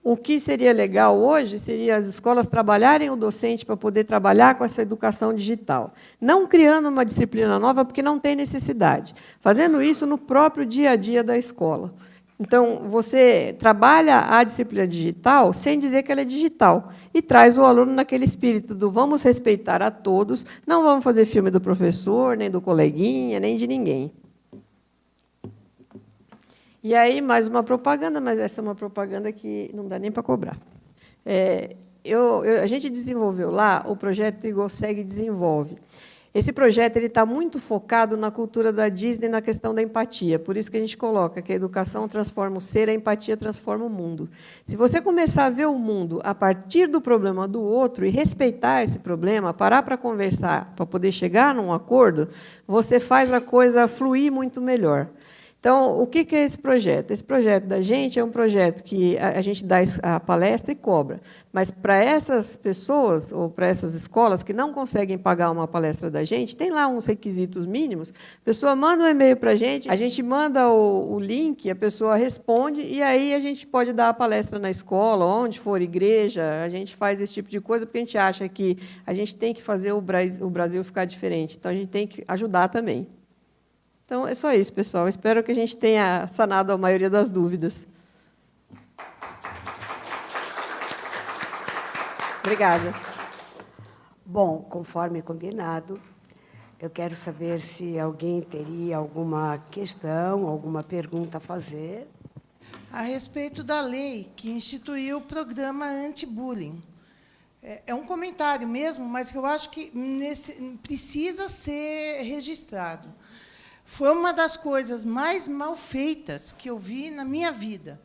O que seria legal hoje seria as escolas trabalharem o docente para poder trabalhar com essa educação digital. Não criando uma disciplina nova, porque não tem necessidade. Fazendo isso no próprio dia a dia da escola. Então, você trabalha a disciplina digital sem dizer que ela é digital. E traz o aluno naquele espírito do vamos respeitar a todos, não vamos fazer filme do professor, nem do coleguinha, nem de ninguém. E aí, mais uma propaganda, mas essa é uma propaganda que não dá nem para cobrar. A gente desenvolveu lá o projeto Igoseg Desenvolve. Esse projeto está muito focado na cultura da Disney, na questão da empatia. Por isso que a gente coloca que a educação transforma o ser, a empatia transforma o mundo. Se você começar a ver o mundo a partir do problema do outro e respeitar esse problema, parar para conversar, para poder chegar num acordo, você faz a coisa fluir muito melhor. Então, o que é esse projeto? Esse projeto da gente é um projeto que a gente dá a palestra e cobra. Mas, para essas pessoas, ou para essas escolas que não conseguem pagar uma palestra da gente, tem lá uns requisitos mínimos, a pessoa manda um e-mail para a gente manda o link, a pessoa responde, e aí a gente pode dar a palestra na escola, onde for, igreja, a gente faz esse tipo de coisa, porque a gente acha que a gente tem que fazer o Brasil ficar diferente. Então, a gente tem que ajudar também. Então, é só isso, pessoal. Espero que a gente tenha sanado a maioria das dúvidas. Obrigada. Bom, conforme combinado, eu quero saber se alguém teria alguma questão, alguma pergunta a fazer. A respeito da lei que instituiu o programa anti-bullying. É um comentário mesmo, mas que eu acho que precisa ser registrado. Foi uma das coisas mais mal feitas que eu vi na minha vida.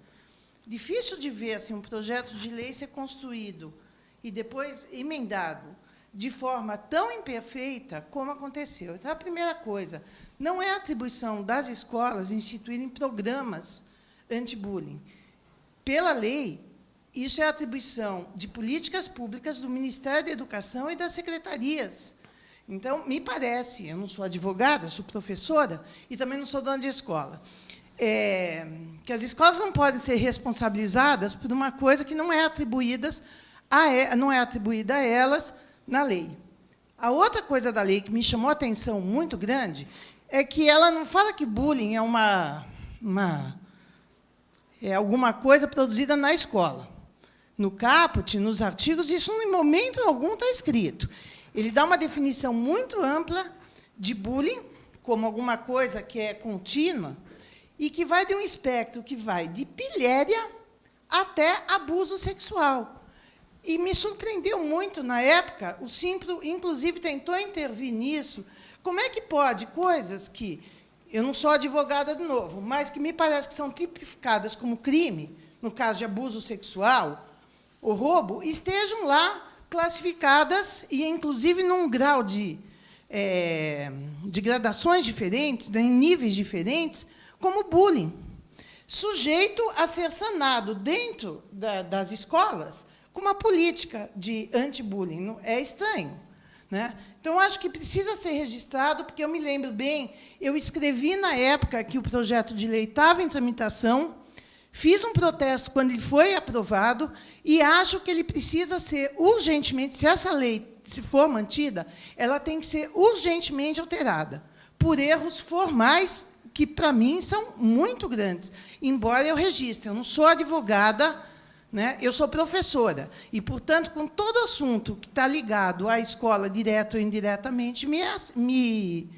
Difícil de ver assim, um projeto de lei ser construído e depois emendado de forma tão imperfeita como aconteceu. Então, a primeira coisa, não é atribuição das escolas instituírem programas anti-bullying. Pela lei, isso é atribuição de políticas públicas do Ministério da Educação e das secretarias. Então, me parece, eu não sou advogada, sou professora e também não sou dona de escola, que as escolas não podem ser responsabilizadas por uma coisa que não é atribuída a elas na lei. A outra coisa da lei que me chamou a atenção muito grande é que ela não fala que bullying é alguma coisa produzida na escola. No caput, nos artigos, isso, em momento algum, está escrito. Ele dá uma definição muito ampla de bullying, como alguma coisa que é contínua, e que vai de um espectro que vai de pilhéria até abuso sexual. E me surpreendeu muito, na época, o Simpro, inclusive, tentou intervir nisso. Como é que pode coisas que, eu não sou advogada de novo, mas que me parece que são tipificadas como crime, no caso de abuso sexual ou roubo, estejam lá classificadas, e, inclusive, num grau de gradações diferentes, em níveis diferentes, como bullying, sujeito a ser sanado dentro das escolas com uma política de anti-bullying. É estranho, né? Então, acho que precisa ser registrado, porque eu me lembro bem, eu escrevi na época que o projeto de lei estava em tramitação, fiz um protesto quando ele foi aprovado e acho que ele precisa ser urgentemente, se essa lei se for mantida, ela tem que ser urgentemente alterada, por erros formais que, para mim, são muito grandes. Embora eu registre, eu não sou advogada, né, eu sou professora, e, portanto, com todo assunto que está ligado à escola, direto ou indiretamente, me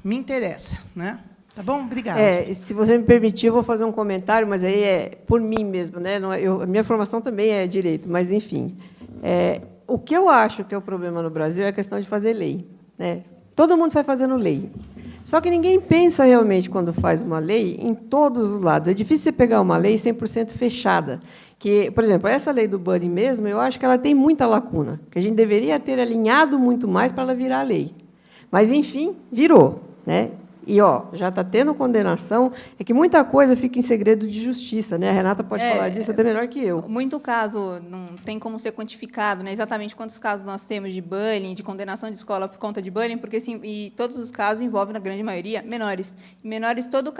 interessa, né? Tá bom? Obrigada. Se você me permitir, eu vou fazer um comentário, mas aí é por mim mesmo, né? A minha formação também é direito, mas, enfim. O que eu acho que é o problema no Brasil é a questão de fazer lei, né? Todo mundo sai fazendo lei. Só que ninguém pensa realmente, quando faz uma lei, em todos os lados. É difícil você pegar uma lei 100% fechada. Que, por exemplo, essa lei do bullying mesmo, eu acho que ela tem muita lacuna, que a gente deveria ter alinhado muito mais para ela virar lei. Mas, enfim, virou, né? E já está tendo condenação, é que muita coisa fica em segredo de justiça, né? A Renata pode falar disso até melhor que eu. Muito caso não tem como ser quantificado, né? Exatamente quantos casos nós temos de bullying, de condenação de escola por conta de bullying, porque sim, e todos os casos envolvem, na grande maioria, menores. Em menores, toda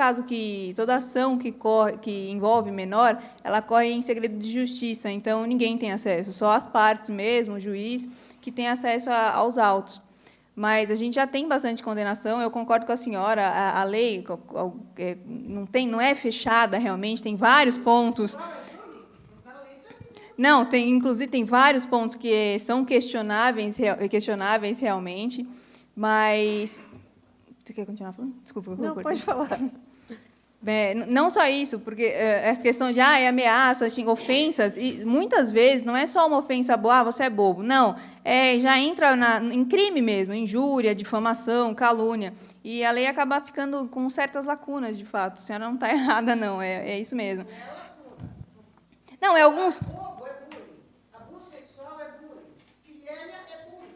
ação que envolve menor, ela corre em segredo de justiça, então ninguém tem acesso, só as partes mesmo, o juiz, que tem acesso aos autos. Mas a gente já tem bastante condenação, eu concordo com a senhora, a lei não é fechada realmente, tem vários pontos. Não, inclusive tem vários pontos que são questionáveis realmente, mas... Você quer continuar falando? Desculpa. Não, pode falar. Não só isso, porque essa questão de ameaças, ofensas, e muitas vezes não é só uma ofensa boa, você é bobo. Não, já entra em crime mesmo, injúria, difamação, calúnia. E a lei acaba ficando com certas lacunas, de fato. A senhora não está errada, não, é isso mesmo. Não, é alguns... Abuso sexual é bullying. Pilhéria é bullying.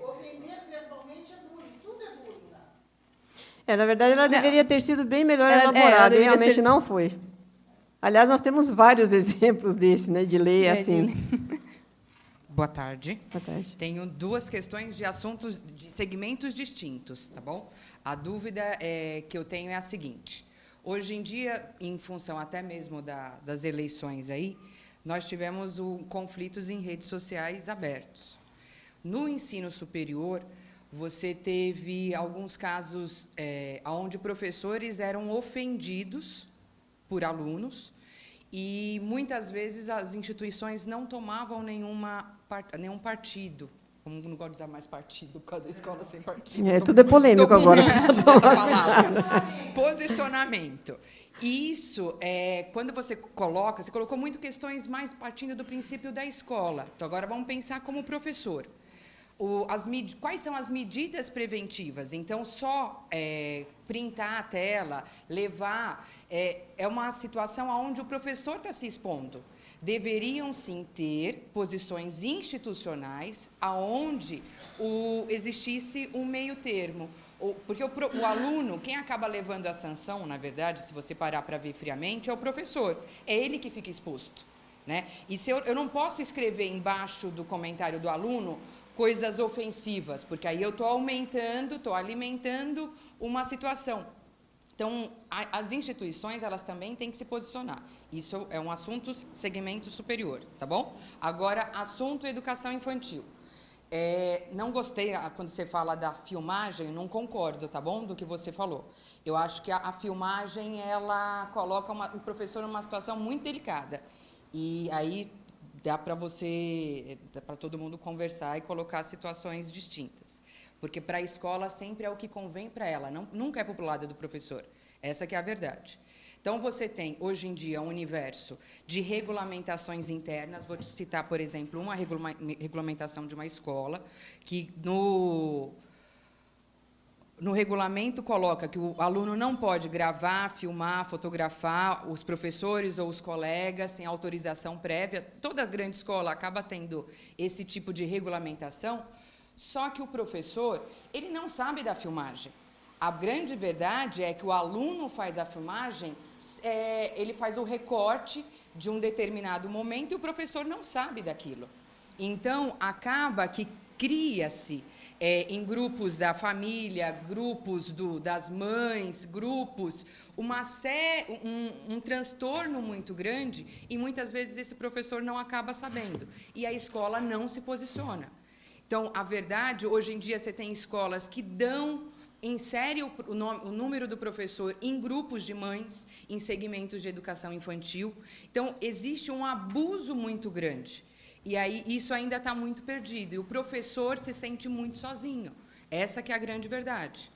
Ofender verbalmente é bullying. Tudo é bullying lá. Na verdade, ela deveria ter sido bem melhor elaborada, e realmente não foi. Aliás, nós temos vários exemplos desse, né, de lei assim. Boa tarde. Boa tarde. Tenho duas questões de assuntos, de segmentos distintos, tá bom? A dúvida que eu tenho é a seguinte. Hoje em dia, em função até mesmo das eleições aí, nós tivemos conflitos em redes sociais abertos. No ensino superior, você teve alguns casos onde professores eram ofendidos por alunos e, muitas vezes, as instituições não tomavam nenhum partido. Como não gosto de usar mais partido, por causa da escola sem partido. Tudo é polêmico agora. Essa palavra. Posicionamento. E isso, quando você colocou muito questões mais partindo do princípio da escola. Então, agora vamos pensar como professor. Quais são as medidas preventivas? Então, só printar a tela, levar, é uma situação onde o professor está se expondo. Deveriam, sim, ter posições institucionais onde existisse um meio termo. Porque o aluno, quem acaba levando a sanção, na verdade, se você parar para ver friamente, é o professor. É ele que fica exposto, né? E se eu não posso escrever embaixo do comentário do aluno coisas ofensivas, porque aí eu estou alimentando uma situação. Então, as instituições, elas também têm que se posicionar. Isso é um assunto segmento superior, tá bom? Agora, assunto educação infantil. Não gostei, quando você fala da filmagem, não concordo, tá bom, do que você falou. Eu acho que a filmagem, ela coloca o professor numa situação muito delicada. E aí dá para todo mundo conversar e colocar situações distintas. Porque para a escola sempre é o que convém para ela, nunca é para o lado do professor. Essa que é a verdade. Então, você tem, hoje em dia, um universo de regulamentações internas. Vou te citar, por exemplo, uma regulamentação de uma escola, que no regulamento coloca que o aluno não pode gravar, filmar, fotografar os professores ou os colegas sem autorização prévia. Toda grande escola acaba tendo esse tipo de regulamentação, só que o professor, ele não sabe da filmagem. A grande verdade é que o aluno faz a filmagem, ele faz o recorte de um determinado momento e o professor não sabe daquilo. Então, acaba que cria-se, em grupos da família, grupos das mães, grupos, um transtorno muito grande e, muitas vezes, esse professor não acaba sabendo. E a escola não se posiciona. Então, a verdade, hoje em dia, você tem escolas que insere o número do professor em grupos de mães, em segmentos de educação infantil. Então, existe um abuso muito grande. E aí, isso ainda está muito perdido. E o professor se sente muito sozinho. Essa que é a grande verdade.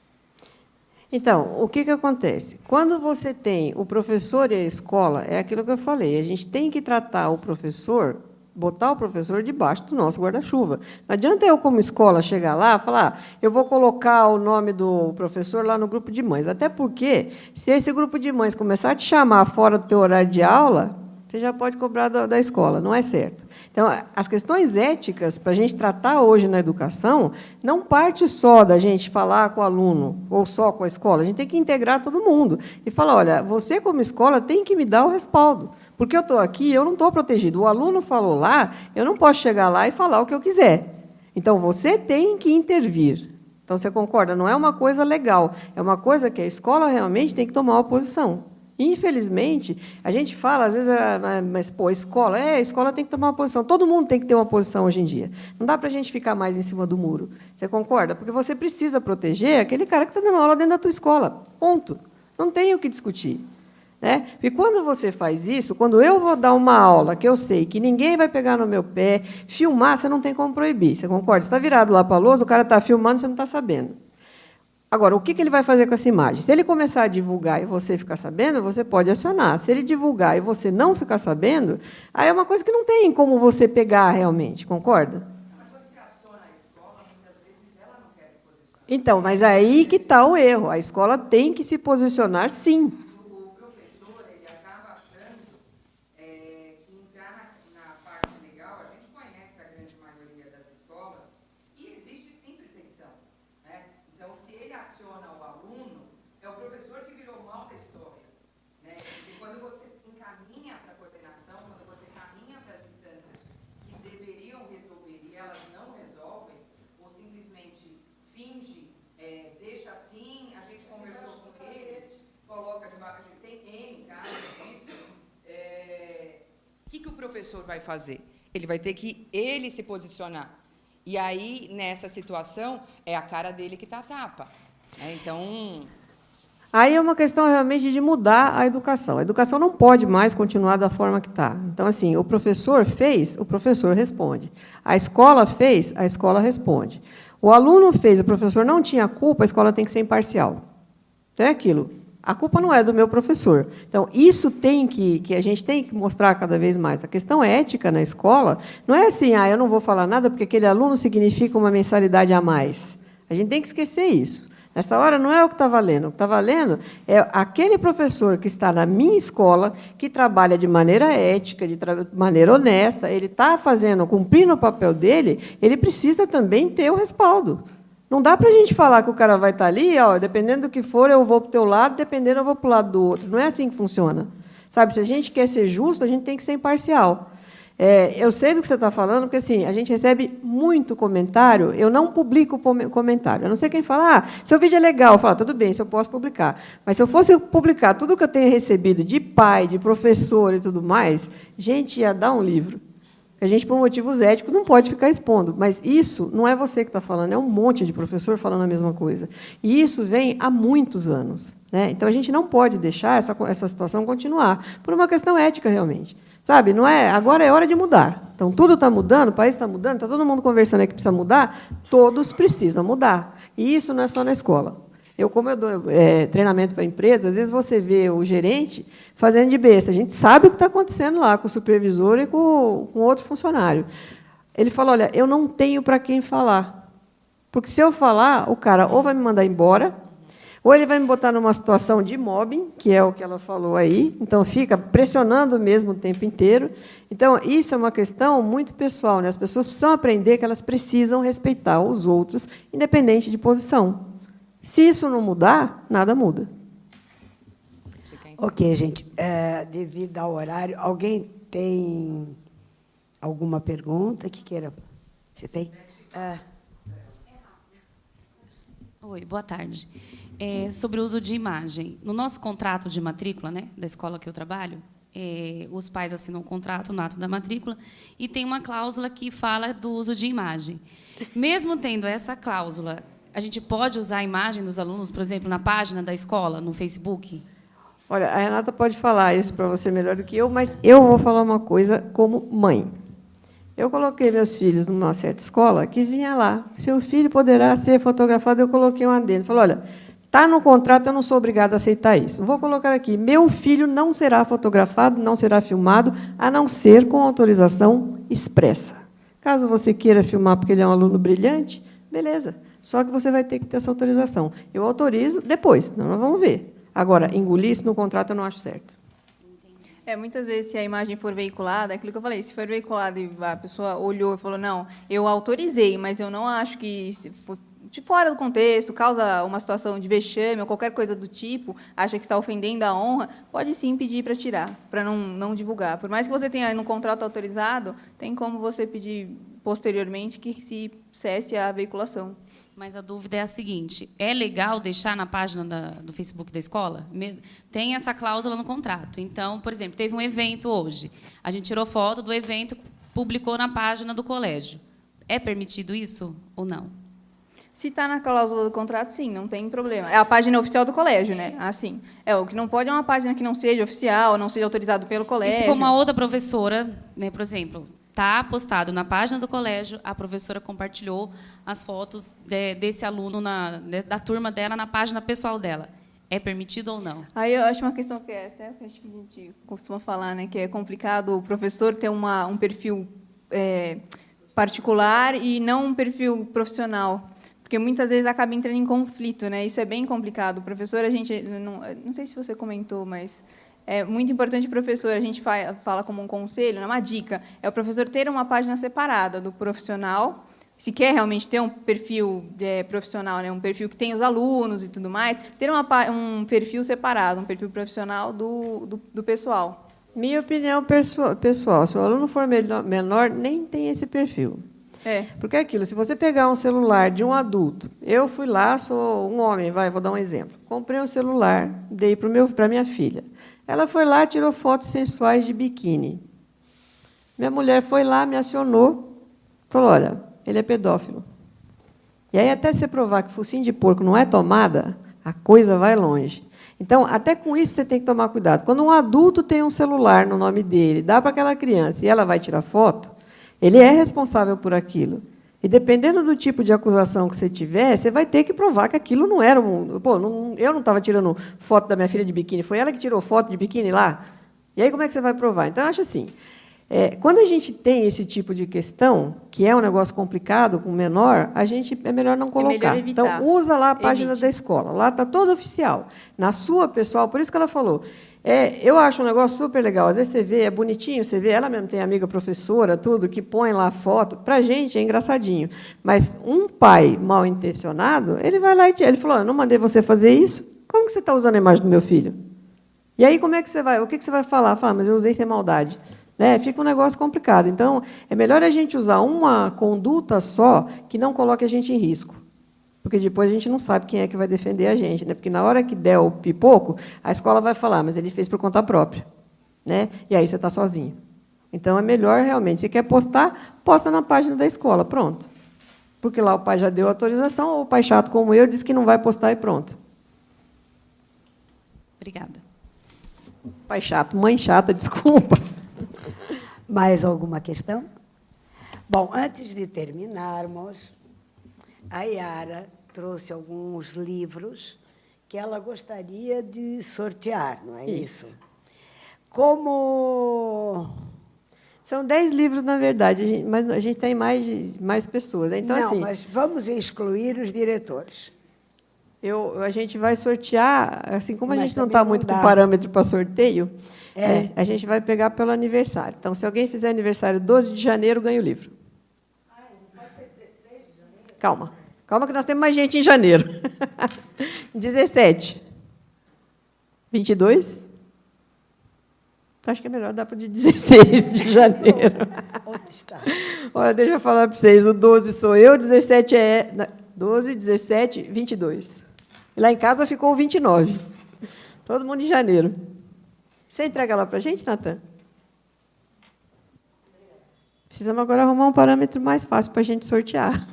Então, o que acontece? Quando você tem o professor e a escola, é aquilo que eu falei, a gente tem que tratar o professor, botar o professor debaixo do nosso guarda-chuva. Não adianta eu, como escola, chegar lá e falar, eu vou colocar o nome do professor lá no grupo de mães. Até porque, se esse grupo de mães começar a te chamar fora do teu horário de aula, você já pode cobrar da escola, não é certo. Então, as questões éticas, para a gente tratar hoje na educação, não parte só da gente falar com o aluno ou só com a escola, a gente tem que integrar todo mundo e falar, olha, você, como escola, tem que me dar o respaldo, porque eu estou aqui, eu não estou protegido. O aluno falou lá, eu não posso chegar lá e falar o que eu quiser. Então, você tem que intervir. Então, você concorda? Não é uma coisa legal, é uma coisa que a escola realmente tem que tomar uma posição. Infelizmente, a gente fala, às vezes, mas, pô, a escola tem que tomar uma posição. Todo mundo tem que ter uma posição hoje em dia. Não dá para a gente ficar mais em cima do muro. Você concorda? Porque você precisa proteger aquele cara que está dando aula dentro da tua escola. Ponto. Não tem o que discutir. Né? E quando você faz isso, quando eu vou dar uma aula que eu sei que ninguém vai pegar no meu pé, filmar, você não tem como proibir. Você concorda? Você está virado lá para a lousa, o cara está filmando, você não está sabendo. Agora, o que ele vai fazer com essa imagem? Se ele começar a divulgar e você ficar sabendo, você pode acionar. Se ele divulgar e você não ficar sabendo, aí é uma coisa que não tem como você pegar realmente, concorda? Mas quando você aciona a escola, muitas vezes ela não quer se posicionar. Então, mas aí que está o erro. A escola tem que se posicionar, sim. O professor, ele acaba achando que entrar na parte legal, a gente conhece a grande maioria das escolas, e existe sim perseguição. Então, se ele aciona o aluno, é o professor que virou mal da história. Né? E quando você encaminha para a coordenação, quando você caminha para as instâncias que deveriam resolver e elas não resolvem, ou simplesmente finge, deixa assim, a gente conversou com ele, coloca debaixo, tem N casos disso. O que o professor vai fazer? Ele vai ter que ele se posicionar. E aí, nessa situação, é a cara dele que está a tapa. Então... Aí é uma questão realmente de mudar a educação. A educação não pode mais continuar da forma que está. Então, assim, o professor fez, o professor responde. A escola fez, a escola responde. O aluno fez, o professor não tinha culpa, a escola tem que ser imparcial. Então, é aquilo. A culpa não é do meu professor. Então, isso tem que a gente tem que mostrar cada vez mais. A questão ética na escola não é assim, eu não vou falar nada porque aquele aluno significa uma mensalidade a mais. A gente tem que esquecer isso. Nessa hora, não é o que está valendo. O que está valendo é aquele professor que está na minha escola, que trabalha de maneira ética, de maneira honesta, ele está cumprindo o papel dele, ele precisa também ter o respaldo. Não dá para a gente falar que o cara vai estar ali, dependendo do que for, eu vou para o teu lado, dependendo, eu vou para o lado do outro. Não é assim que funciona. Sabe, se a gente quer ser justo, a gente tem que ser imparcial. Eu sei do que você está falando, porque assim, a gente recebe muito comentário, eu não publico comentário. Eu não sei quem fala, seu vídeo é legal, eu falo, tudo bem, se eu posso publicar. Mas se eu fosse publicar tudo que eu tenho recebido de pai, de professor e tudo mais, gente, ia dar um livro. A gente, por motivos éticos, não pode ficar expondo. Mas isso não é você que está falando, é um monte de professor falando a mesma coisa. E isso vem há muitos anos. Né? Então, a gente não pode deixar essa situação continuar, por uma questão ética, realmente. Sabe, não é? Agora é hora de mudar. Então, tudo está mudando, o país está mudando, está todo mundo conversando aqui que precisa mudar, todos precisam mudar. E isso não é só na escola. Como eu dou treinamento para empresas, às vezes você vê o gerente fazendo de besta. A gente sabe o que está acontecendo lá com o supervisor e com outro funcionário. Ele fala, olha, eu não tenho para quem falar. Porque, se eu falar, o cara ou vai me mandar embora, ou ele vai me botar numa situação de mobbing, que é o que ela falou aí, então fica pressionando mesmo o tempo inteiro. Então, isso é uma questão muito pessoal. Né? As pessoas precisam aprender que elas precisam respeitar os outros, independente de posição. Se isso não mudar, nada muda. Ok, gente. Devido ao horário, alguém tem alguma pergunta que queira? Você tem? Oi, boa tarde. Sobre o uso de imagem. No nosso contrato de matrícula, né, da escola que eu trabalho, os pais assinam um contrato no ato da matrícula e tem uma cláusula que fala do uso de imagem. Mesmo tendo essa cláusula, a gente pode usar a imagem dos alunos, por exemplo, na página da escola, no Facebook? Olha, a Renata pode falar isso para você melhor do que eu, mas eu vou falar uma coisa como mãe. Eu coloquei meus filhos numa certa escola que vinha lá, seu filho poderá ser fotografado, eu coloquei um adendo. Falei, olha, Está no contrato, eu não sou obrigada a aceitar isso. Vou colocar aqui, meu filho não será fotografado, não será filmado, a não ser com autorização expressa. Caso você queira filmar porque ele é um aluno brilhante, beleza. Só que você vai ter que ter essa autorização. Eu autorizo depois, não, nós vamos ver. Agora, engolir isso no contrato eu não acho certo. Muitas vezes, se a imagem for veiculada, é aquilo que eu falei, se for veiculada e a pessoa olhou e falou, não, eu autorizei, mas eu não acho que, se for de fora do contexto, causa uma situação de vexame ou qualquer coisa do tipo, acha que está ofendendo a honra, pode sim pedir para tirar, para não divulgar. Por mais que você tenha no contrato autorizado, tem como você pedir posteriormente que se cesse a veiculação. Mas a dúvida é a seguinte, é legal deixar na página do Facebook da escola? Tem essa cláusula no contrato. Então, por exemplo, teve um evento hoje, a gente tirou foto do evento, publicou na página do colégio. É permitido isso ou não? Se está na cláusula do contrato, sim, não tem problema. É a página oficial do colégio, né? Assim, o que não pode é uma página que não seja oficial, não seja autorizado pelo colégio. E se for uma outra professora, né, por exemplo, está postado na página do colégio, a professora compartilhou as fotos desse aluno, da turma dela, na página pessoal dela. É permitido ou não? Aí eu acho uma questão que até acho que a gente costuma falar, né, que é complicado o professor ter um perfil particular e não um perfil profissional. Porque muitas vezes acaba entrando em conflito, né? Isso é bem complicado. O professor, a gente não sei se você comentou, mas é muito importante o professor, a gente fala como um conselho, uma dica, é o professor ter uma página separada do profissional, se quer realmente ter um perfil profissional, né, um perfil que tem os alunos e tudo mais, ter um perfil separado, um perfil profissional do pessoal. Minha opinião pessoal, se o aluno for menor, nem tem esse perfil. Porque é aquilo, se você pegar um celular de um adulto, eu fui lá, sou um homem, vou dar um exemplo, comprei um celular, dei para minha filha. Ela foi lá, tirou fotos sensuais de biquíni. Minha mulher foi lá, me acionou, falou, olha, ele é pedófilo. E aí, até você provar que focinho de porco não é tomada, a coisa vai longe. Então, até com isso, você tem que tomar cuidado. Quando um adulto tem um celular no nome dele, dá para aquela criança e ela vai tirar foto, ele é responsável por aquilo. E, dependendo do tipo de acusação que você tiver, você vai ter que provar que aquilo não era um... eu não estava tirando foto da minha filha de biquíni, foi ela que tirou foto de biquíni lá? E aí, como é que você vai provar? Então, eu acho assim, quando a gente tem esse tipo de questão, que é um negócio complicado, com menor, é melhor não colocar. É melhor evitar. Então, usa lá a página da escola. Lá está todo oficial. Na sua pessoal, por isso que ela falou... eu acho um negócio super legal. Às vezes você vê, é bonitinho, você vê, ela mesmo tem amiga professora, tudo, que põe lá foto. Para a gente é engraçadinho. Mas um pai mal intencionado, ele vai lá e ele falou, eu não mandei você fazer isso, como que você está usando a imagem do meu filho? E aí, como é que você vai? O que você vai falar? Falar, mas eu usei sem maldade. Né? Fica um negócio complicado. Então, é melhor a gente usar uma conduta só que não coloque a gente em risco. Porque depois a gente não sabe quem é que vai defender a gente, né? Porque na hora que der o pipoco, a escola vai falar, mas ele fez por conta própria, né? E aí você está sozinho. Então é melhor realmente, se quer postar, posta na página da escola, pronto. Porque lá o pai já deu autorização, ou o pai chato como eu disse que não vai postar e pronto. Obrigada. Pai chato, mãe chata, desculpa. Mais alguma questão? Bom, antes de terminarmos, a Yara trouxe alguns livros que ela gostaria de sortear, não é isso? Como... São 10 livros, na verdade, mas a gente tem mais pessoas. Então, não, assim, mas vamos excluir os diretores. A gente vai sortear, assim como a Mas gente não também está não muito dá. com parâmetro para sorteio, a gente vai pegar pelo aniversário. Então, se alguém fizer aniversário 12 de janeiro, ganha o livro. Pode ser 16 de janeiro? Calma que nós temos mais gente em janeiro. 17. 22? Acho que é melhor dar para o de 16 de janeiro. Onde está? Olha, deixa eu falar para vocês, o 12 sou eu, 17 é... 12, 17, 22. E lá em casa ficou o 29. Todo mundo em janeiro. Você entrega lá para a gente, Natan? Precisamos agora arrumar um parâmetro mais fácil para a gente sortear.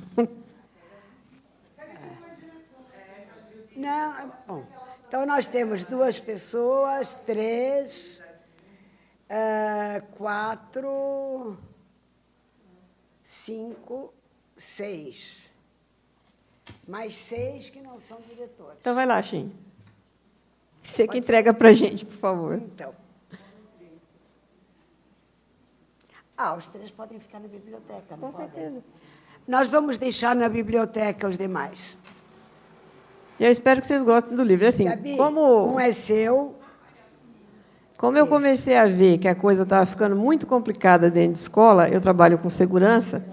Não, bom. Então, nós temos 2 pessoas, 3, 4, 5, 6. mais 6 que não são diretores. Então, vai lá, Xim. Você que entrega para a gente, por favor. Então. Os 3 podem ficar na biblioteca, não Com podem? certeza. Nós vamos deixar na biblioteca os demais. Eu espero que vocês gostem do livro. Assim, Gabi, como um é seu. Como eu comecei a ver que a coisa estava ficando muito complicada dentro de escola, eu trabalho com segurança,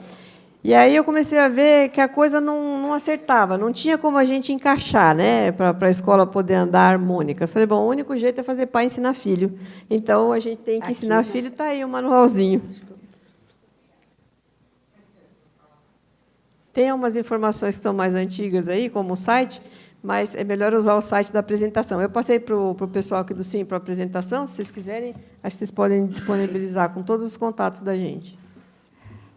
e aí eu comecei a ver que a coisa não acertava, não tinha como a gente encaixar, né, para a escola poder andar harmônica. Eu falei, bom, o único jeito é fazer pai ensinar filho. Então, a gente tem que Aqui, ensinar né? filho, está aí o manualzinho. Tem umas informações que são mais antigas aí, como o site, mas é melhor usar o site da apresentação. Eu passei para o pessoal aqui do SIM para a apresentação. Se vocês quiserem, acho que vocês podem disponibilizar com todos os contatos da gente.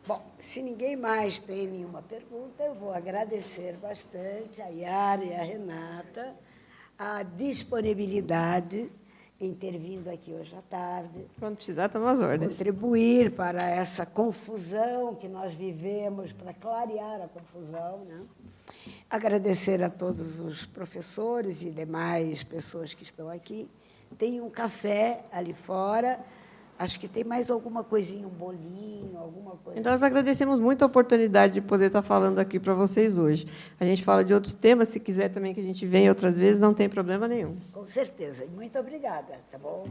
Bom, se ninguém mais tem nenhuma pergunta, eu vou agradecer bastante a Yara e a Renata a disponibilidade em ter vindo aqui hoje à tarde, Quando precisar, estamos às ordens. contribuir para essa confusão que nós vivemos, para clarear a confusão, né? Agradecer a todos os professores e demais pessoas que estão aqui. Tem um café ali fora. Acho que tem mais alguma coisinha, um bolinho, alguma coisa. E nós agradecemos muito a oportunidade de poder estar falando aqui para vocês hoje. A gente fala de outros temas, se quiser também que a gente venha outras vezes, não tem problema nenhum. Com certeza. Muito obrigada, tá bom?